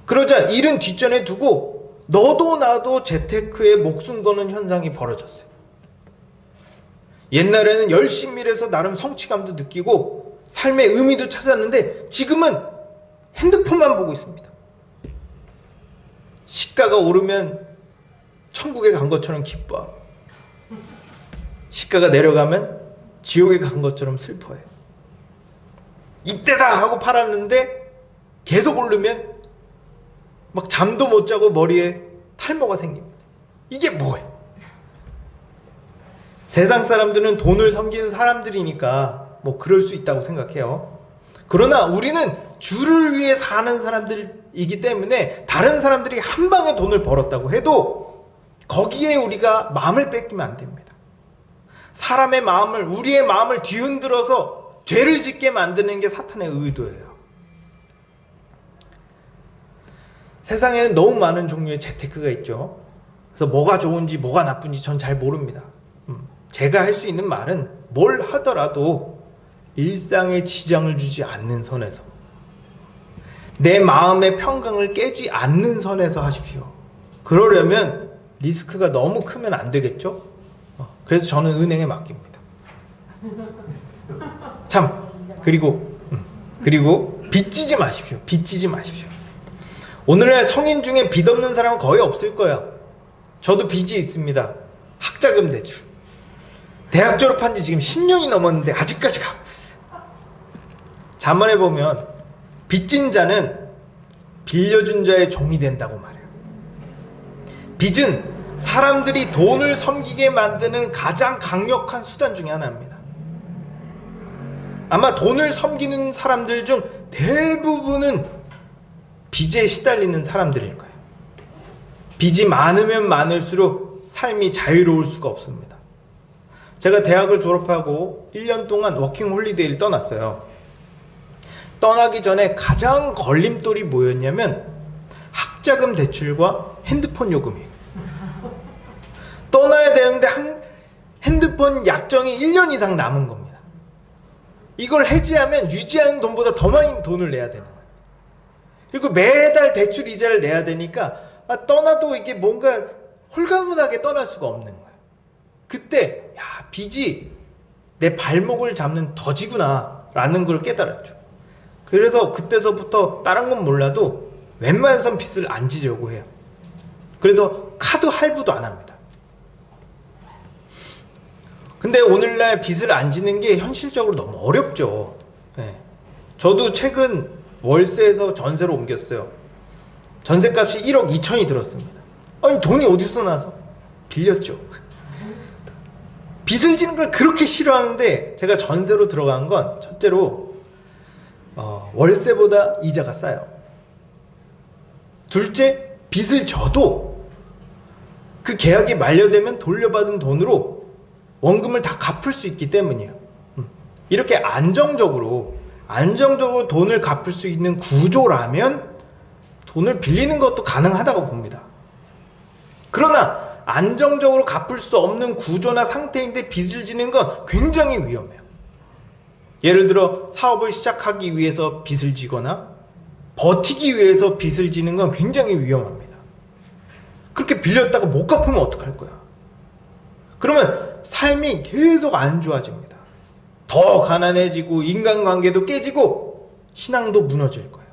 그러자 일은 뒷전에 두고 너도 나도 재테크에 목숨 거는 현상이 벌어졌어요. 옛날에는 열심히 일해서 나름 성취감도 느끼고 삶의 의미도 찾았는데 지금은 핸드폰만 보고 있습니다. 시가가 오르면 천국에 간 것처럼 기뻐하고 시가가 내려가면 지옥에 간 것처럼 슬퍼해요. 이때다 하고 팔았는데 계속 오르면 막 잠도 못 자고 머리에 탈모가 생깁니다. 이게 뭐예요? 세상 사람들은 돈을 섬기는 사람들이니까 그럴 수 있다고 생각해요. 그러나 우리는 주를 위해 사는 사람들이기 때문에 다른 사람들이 한 방에 돈을 벌었다고 해도 거기에 우리가 마음을 뺏기면 안 됩니다. 사람의 마음을, 우리의 마음을 뒤흔들어서 죄를 짓게 만드는 게 사탄의 의도예요. 세상에는 너무 많은 종류의 재테크가 있죠. 그래서 뭐가 좋은지 뭐가 나쁜지 전 잘 모릅니다. 제가 할 수 있는 말은 뭘 하더라도 일상에 지장을 주지 않는 선에서, 내 마음의 평강을 깨지 않는 선에서 하십시오. 그러려면 리스크가 너무 크면 안 되겠죠? 그래서 저는 은행에 맡깁니다. 그리고 빚지지 마십시오. 빚지지 마십시오. 오늘날 성인 중에 빚 없는 사람은 거의 없을 거야. 저도 빚이 있습니다. 학자금 대출. 대학 졸업한 지 지금 10년이 넘었는데 아직까지 갚고 있어요. 잠언에 보면 빚진 자는 빌려준 자의 종이 된다고 말해요. 빚은 사람들이 돈을 섬기게 만드는 가장 강력한 수단 중에 하나입니다. 아마 돈을 섬기는 사람들 중 대부분은 빚에 시달리는 사람들일 거예요. 빚이 많으면 많을수록 삶이 자유로울 수가 없습니다. 제가 대학을 졸업하고 1년 동안 워킹 홀리데이를 떠났어요. 떠나기 전에 가장 걸림돌이 뭐였냐면 학자금 대출과 핸드폰 요금이에요. 핸드폰 약정이 1년 이상 남은 겁니다. 이걸 해지하면 유지하는 돈보다 더 많이 돈을 내야 되는 거예요. 그리고 매달 대출 이자를 내야 되니까 떠나도 이게 뭔가 홀가분하게 떠날 수가 없는 거예요. 그때 빚이 내 발목을 잡는 덫이구나 라는 걸 깨달았죠. 그래서 그때서부터 다른 건 몰라도 웬만해선 빚을 안 지려고 해요. 그래도 카드 할부도 안 합니다. 근데 오늘날 빚을 안 지는 게 현실적으로 너무 어렵죠. 네. 저도 최근 월세에서 전세로 옮겼어요. 전세값이 1억 2천이 들었습니다. 아니 돈이 어디서 나서? 빌렸죠. 빚을 지는 걸 그렇게 싫어하는데 제가 전세로 들어간 건 첫째로 월세보다 이자가 싸요. 둘째, 빚을 져도 그 계약이 만료되면 돌려받은 돈으로 원금을 다 갚을 수 있기 때문이에요. 이렇게 안정적으로 돈을 갚을 수 있는 구조라면 돈을 빌리는 것도 가능하다고 봅니다. 그러나 안정적으로 갚을 수 없는 구조나 상태인데 빚을 지는 건 굉장히 위험해요. 예를 들어 사업을 시작하기 위해서 빚을 지거나 버티기 위해서 빚을 지는 건 굉장히 위험합니다. 그렇게 빌렸다가 못 갚으면 어떡할 거야? 그러면 삶이 계속 안 좋아집니다. 더 가난해지고 인간관계도 깨지고 신앙도 무너질 거예요.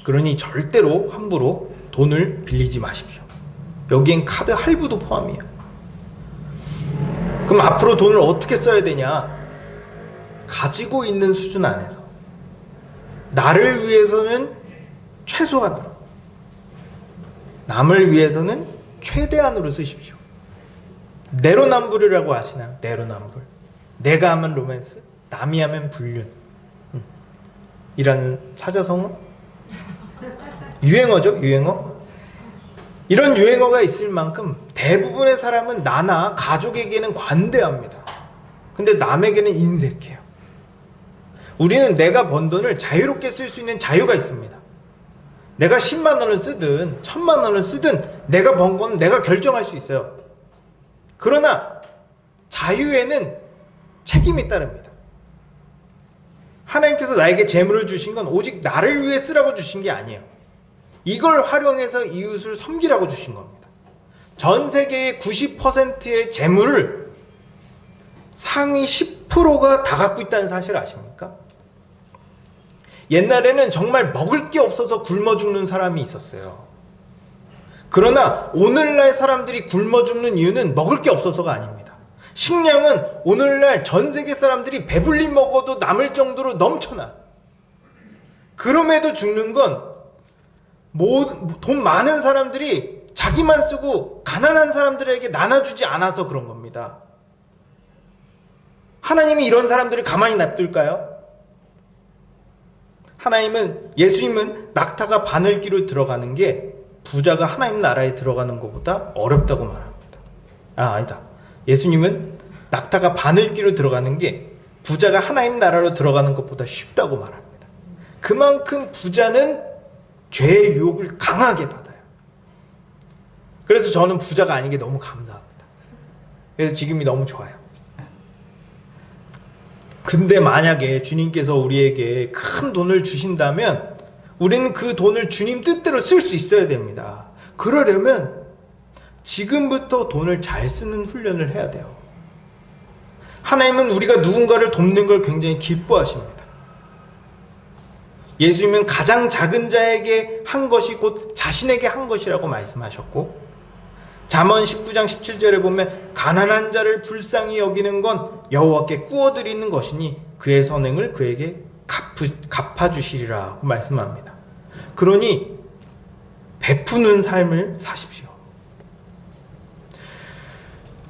그러니 절대로 함부로 돈을 빌리지 마십시오. 여기엔 카드 할부도 포함이에요. 그럼 앞으로 돈을 어떻게 써야 되냐? 가지고 있는 수준 안에서 나를 위해서는 최소한으로, 남을 위해서는 최대한으로 쓰십시오. 내로남불이라고 아시나요? 내로남불. 내가 하면 로맨스, 남이 하면 불륜. 이라는 사자성어? 유행어죠, 유행어. 이런 유행어가 있을 만큼 대부분의 사람은 나나 가족에게는 관대합니다. 근데 남에게는 인색해요. 우리는 내가 번 돈을 자유롭게 쓸 수 있는 자유가 있습니다. 내가 10만 원을 쓰든 1000만 원을 쓰든 내가 번 건 내가 결정할 수 있어요. 그러나 자유에는 책임이 따릅니다. 하나님께서 나에게 재물을 주신 건 오직 나를 위해 쓰라고 주신 게 아니에요. 이걸 활용해서 이웃을 섬기라고 주신 겁니다. 전 세계의 90%의 재물을 상위 10%가 다 갖고 있다는 사실 아십니까? 옛날에는 정말 먹을 게 없어서 굶어 죽는 사람이 있었어요. 그러나 오늘날 사람들이 굶어 죽는 이유는 먹을 게 없어서가 아닙니다. 식량은 오늘날 전 세계 사람들이 배불리 먹어도 남을 정도로 넘쳐나. 그럼에도 죽는 건 돈 많은 사람들이 자기만 쓰고 가난한 사람들에게 나눠주지 않아서 그런 겁니다. 하나님이 이런 사람들을 가만히 놔둘까요? 예수님은 낙타가 바늘기로 들어가는 게 부자가 하나님 나라에 들어가는 것보다 어렵다고 말합니다. 아니다. 예수님은 낙타가 바늘기로 들어가는 게 부자가 하나님 나라로 들어가는 것보다 쉽다고 말합니다. 그만큼 부자는 죄의 유혹을 강하게 받아요. 그래서 저는 부자가 아닌 게 너무 감사합니다. 그래서 지금이 너무 좋아요. 근데 만약에 주님께서 우리에게 큰 돈을 주신다면 우리는 그 돈을 주님 뜻대로 쓸 수 있어야 됩니다. 그러려면 지금부터 돈을 잘 쓰는 훈련을 해야 돼요. 하나님은 우리가 누군가를 돕는 걸 굉장히 기뻐하십니다. 예수님은 가장 작은 자에게 한 것이 곧 자신에게 한 것이라고 말씀하셨고, 잠언 19장 17절에 보면 가난한 자를 불쌍히 여기는 건 여호와께 꾸어드리는 것이니 그의 선행을 그에게 갚아주시리라고 말씀합니다. 그러니 베푸는 삶을 사십시오.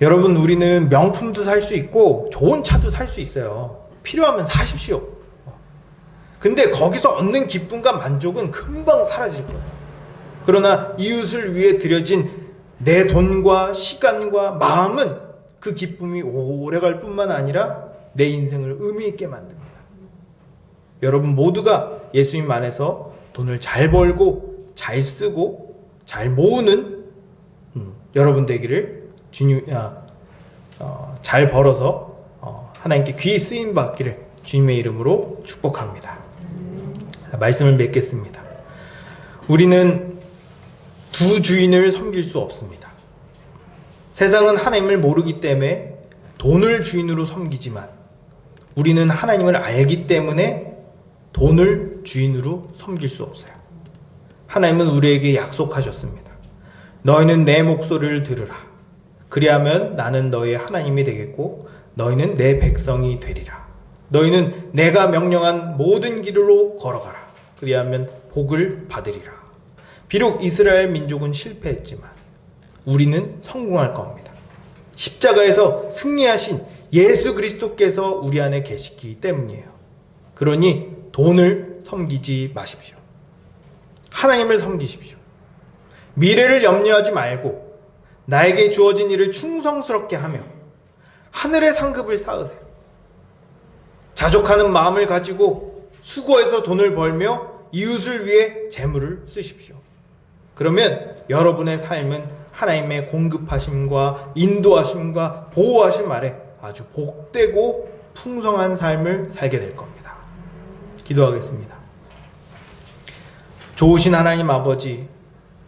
여러분, 우리는 명품도 살 수 있고 좋은 차도 살 수 있어요. 필요하면 사십시오. 근데 거기서 얻는 기쁨과 만족은 금방 사라질 거예요. 그러나 이웃을 위해 드려진 내 돈과 시간과 마음은 그 기쁨이 오래갈 뿐만 아니라 내 인생을 의미 있게 만듭니다. 여러분 모두가 예수님 안에서 돈을 잘 벌고 잘 쓰고 잘 모으는 여러분 되기를 잘 벌어서 하나님께 귀히 쓰임 받기를 주님의 이름으로 축복합니다. 말씀을 맺겠습니다. 우리는 두 주인을 섬길 수 없습니다. 세상은 하나님을 모르기 때문에 돈을 주인으로 섬기지만 우리는 하나님을 알기 때문에 돈을 주인으로 섬길 수 없어요. 하나님은 우리에게 약속하셨습니다. 너희는 내 목소리를 들으라. 그리하면 나는 너희의 하나님이 되겠고 너희는 내 백성이 되리라. 너희는 내가 명령한 모든 길로 걸어가라. 그리하면 복을 받으리라. 비록 이스라엘 민족은 실패했지만 우리는 성공할 겁니다. 십자가에서 승리하신 예수 그리스도께서 우리 안에 계시기 때문이에요. 그러니 돈을 섬기지 마십시오. 하나님을 섬기십시오. 미래를 염려하지 말고 나에게 주어진 일을 충성스럽게 하며 하늘의 상급을 쌓으세요. 자족하는 마음을 가지고 수고해서 돈을 벌며 이웃을 위해 재물을 쓰십시오. 그러면 여러분의 삶은 하나님의 공급하심과 인도하심과 보호하심 아래 아주 복되고 풍성한 삶을 살게 될 겁니다. 기도하겠습니다. 좋으신 하나님 아버지,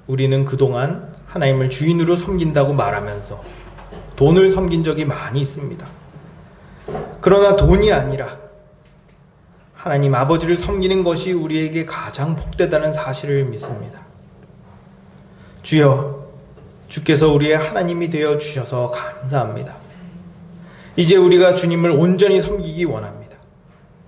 우리는 그동안 하나님을 주인으로 섬긴다고 말하면서 돈을 섬긴 적이 많이 있습니다. 그러나 돈이 아니라 하나님 아버지를 섬기는 것이 우리에게 가장 복되다는 사실을 믿습니다. 주여, 주께서 우리의 하나님이 되어 주셔서 감사합니다. 이제 우리가 주님을 온전히 섬기기 원합니다.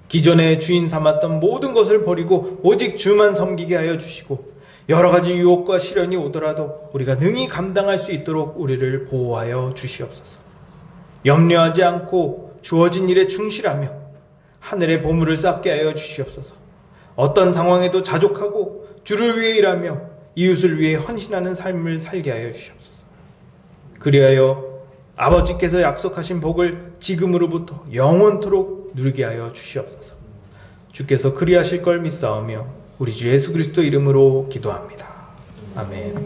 기존에 주인 삼았던 모든 것을 버리고 오직 주만 섬기게 하여 주시고 여러 가지 유혹과 시련이 오더라도 우리가 능히 감당할 수 있도록 우리를 보호하여 주시옵소서. 염려하지 않고 주어진 일에 충실하며 하늘의 보물을 쌓게 하여 주시옵소서. 어떤 상황에도 자족하고 주를 위해 일하며 이웃을 위해 헌신하는 삶을 살게 하여 주시옵소서. 그리하여 아버지께서 약속하신 복을 지금으로부터 영원토록 누리게 하여 주시옵소서. 주께서 그리하실 걸 믿사오며 우리 주 예수 그리스도 이름으로 기도합니다. 아멘.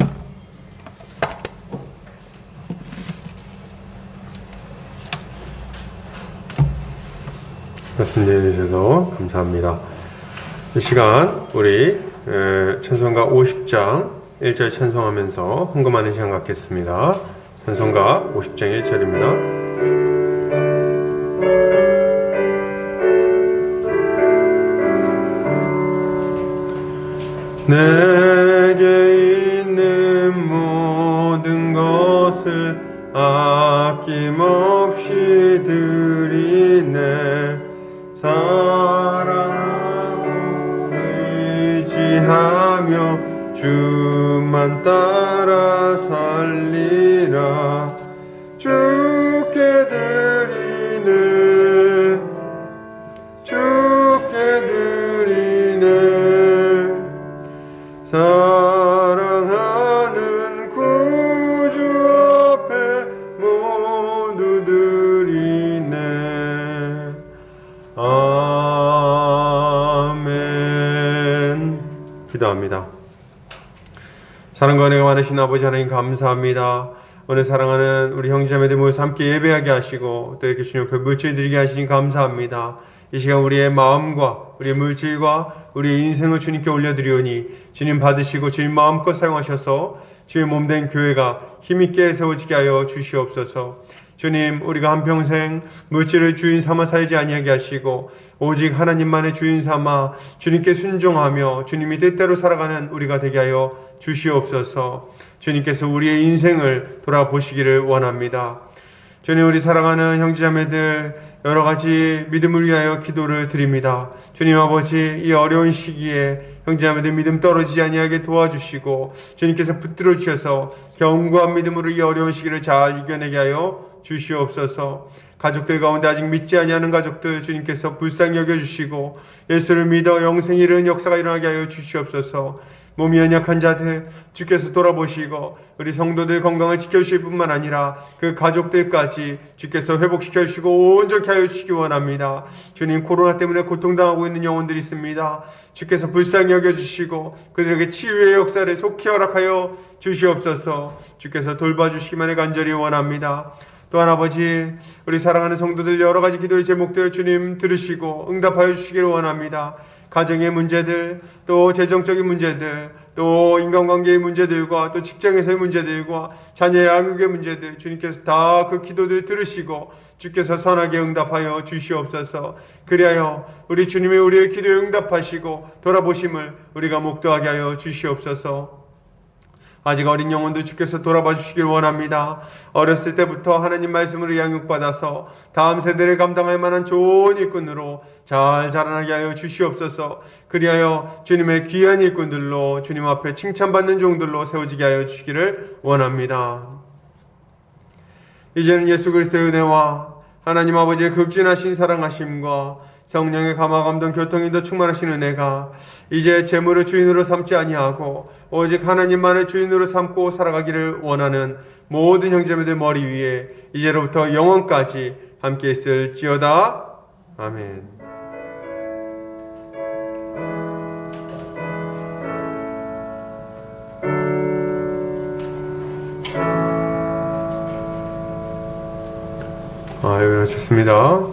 말씀 내주셔서 감사합니다. 이 시간 우리 찬송가 50장 1절 찬송하면서 헌금하는 시간 갖겠습니다. 찬송가 50장 1절입니다. 내게 있는 모든 것을 아낌없이 드리네. 사랑하고 의지하며 주만 따라 살리라. 주께 드리네, 주께 드리네. 사랑하는 구주 앞에 모두 드리네. 아멘. 기도합니다. 사랑과 은혜가 많으신 아버지 하나님 감사합니다. 오늘 사랑하는 우리 형제자매들 모여서 함께 예배하게 하시고 또 이렇게 주님 앞에 물질 드리게 하시니 감사합니다. 이 시간 우리의 마음과 우리의 물질과 우리의 인생을 주님께 올려드리오니 주님 받으시고 주님 마음껏 사용하셔서 주의 몸된 교회가 힘있게 세워지게 하여 주시옵소서. 주님, 우리가 한평생 물질을 주인 삼아 살지 아니하게 하시고 오직 하나님만의 주인 삼아 주님께 순종하며 주님이 뜻대로 살아가는 우리가 되게 하여 주시옵소서. 주님께서 우리의 인생을 돌아보시기를 원합니다. 주님, 우리 사랑하는 형제자매들 여러 가지 믿음을 위하여 기도를 드립니다. 주님 아버지, 이 어려운 시기에 형제자매들 믿음 떨어지지 아니하게 도와주시고 주님께서 붙들어 주셔서 견고한 믿음으로 이 어려운 시기를 잘 이겨내게 하여 주시옵소서. 가족들 가운데 아직 믿지 아니하는 가족들 주님께서 불쌍히 여겨주시고 예수를 믿어 영생 이르는 역사가 일어나게 하여 주시옵소서. 몸이 연약한 자들 주께서 돌아보시고 우리 성도들 건강을 지켜주실 뿐만 아니라 그 가족들까지 주께서 회복시켜 주시고 온전히 하여 주시기 원합니다. 주님, 코로나 때문에 고통당하고 있는 영혼들이 있습니다. 주께서 불쌍히 여겨주시고 그들에게 치유의 역사를 속히 허락하여 주시옵소서. 주께서 돌봐주시기만을 간절히 원합니다. 또한 아버지, 우리 사랑하는 성도들 여러 가지 기도의 제목들 주님 들으시고 응답하여 주시기를 원합니다. 가정의 문제들, 또 재정적인 문제들, 또 인간관계의 문제들과 또 직장에서의 문제들과 자녀의 양육의 문제들, 주님께서 다 그 기도들 들으시고 주께서 선하게 응답하여 주시옵소서. 그리하여 우리 주님이 우리의 기도에 응답하시고 돌아보심을 우리가 목도하게 하여 주시옵소서. 아직 어린 영혼도 주께서 돌아봐 주시길 원합니다. 어렸을 때부터 하나님 말씀으로 양육받아서 다음 세대를 감당할 만한 좋은 일꾼으로 잘 자라나게 하여 주시옵소서. 그리하여 주님의 귀한 일꾼들로 주님 앞에 칭찬받는 종들로 세워지게 하여 주시기를 원합니다. 이제는 예수 그리스도의 은혜와 하나님 아버지의 극진하신 사랑하심과 성령의 감화 감동 교통인도 충만하신 은혜가 이제 재물을 주인으로 삼지 아니하고 오직 하나님만을 주인으로 삼고 살아가기를 원하는 모든 형제자매들 머리 위에 이제로부터 영원까지 함께 있을지어다. 아멘. 여기 마쳤습니다.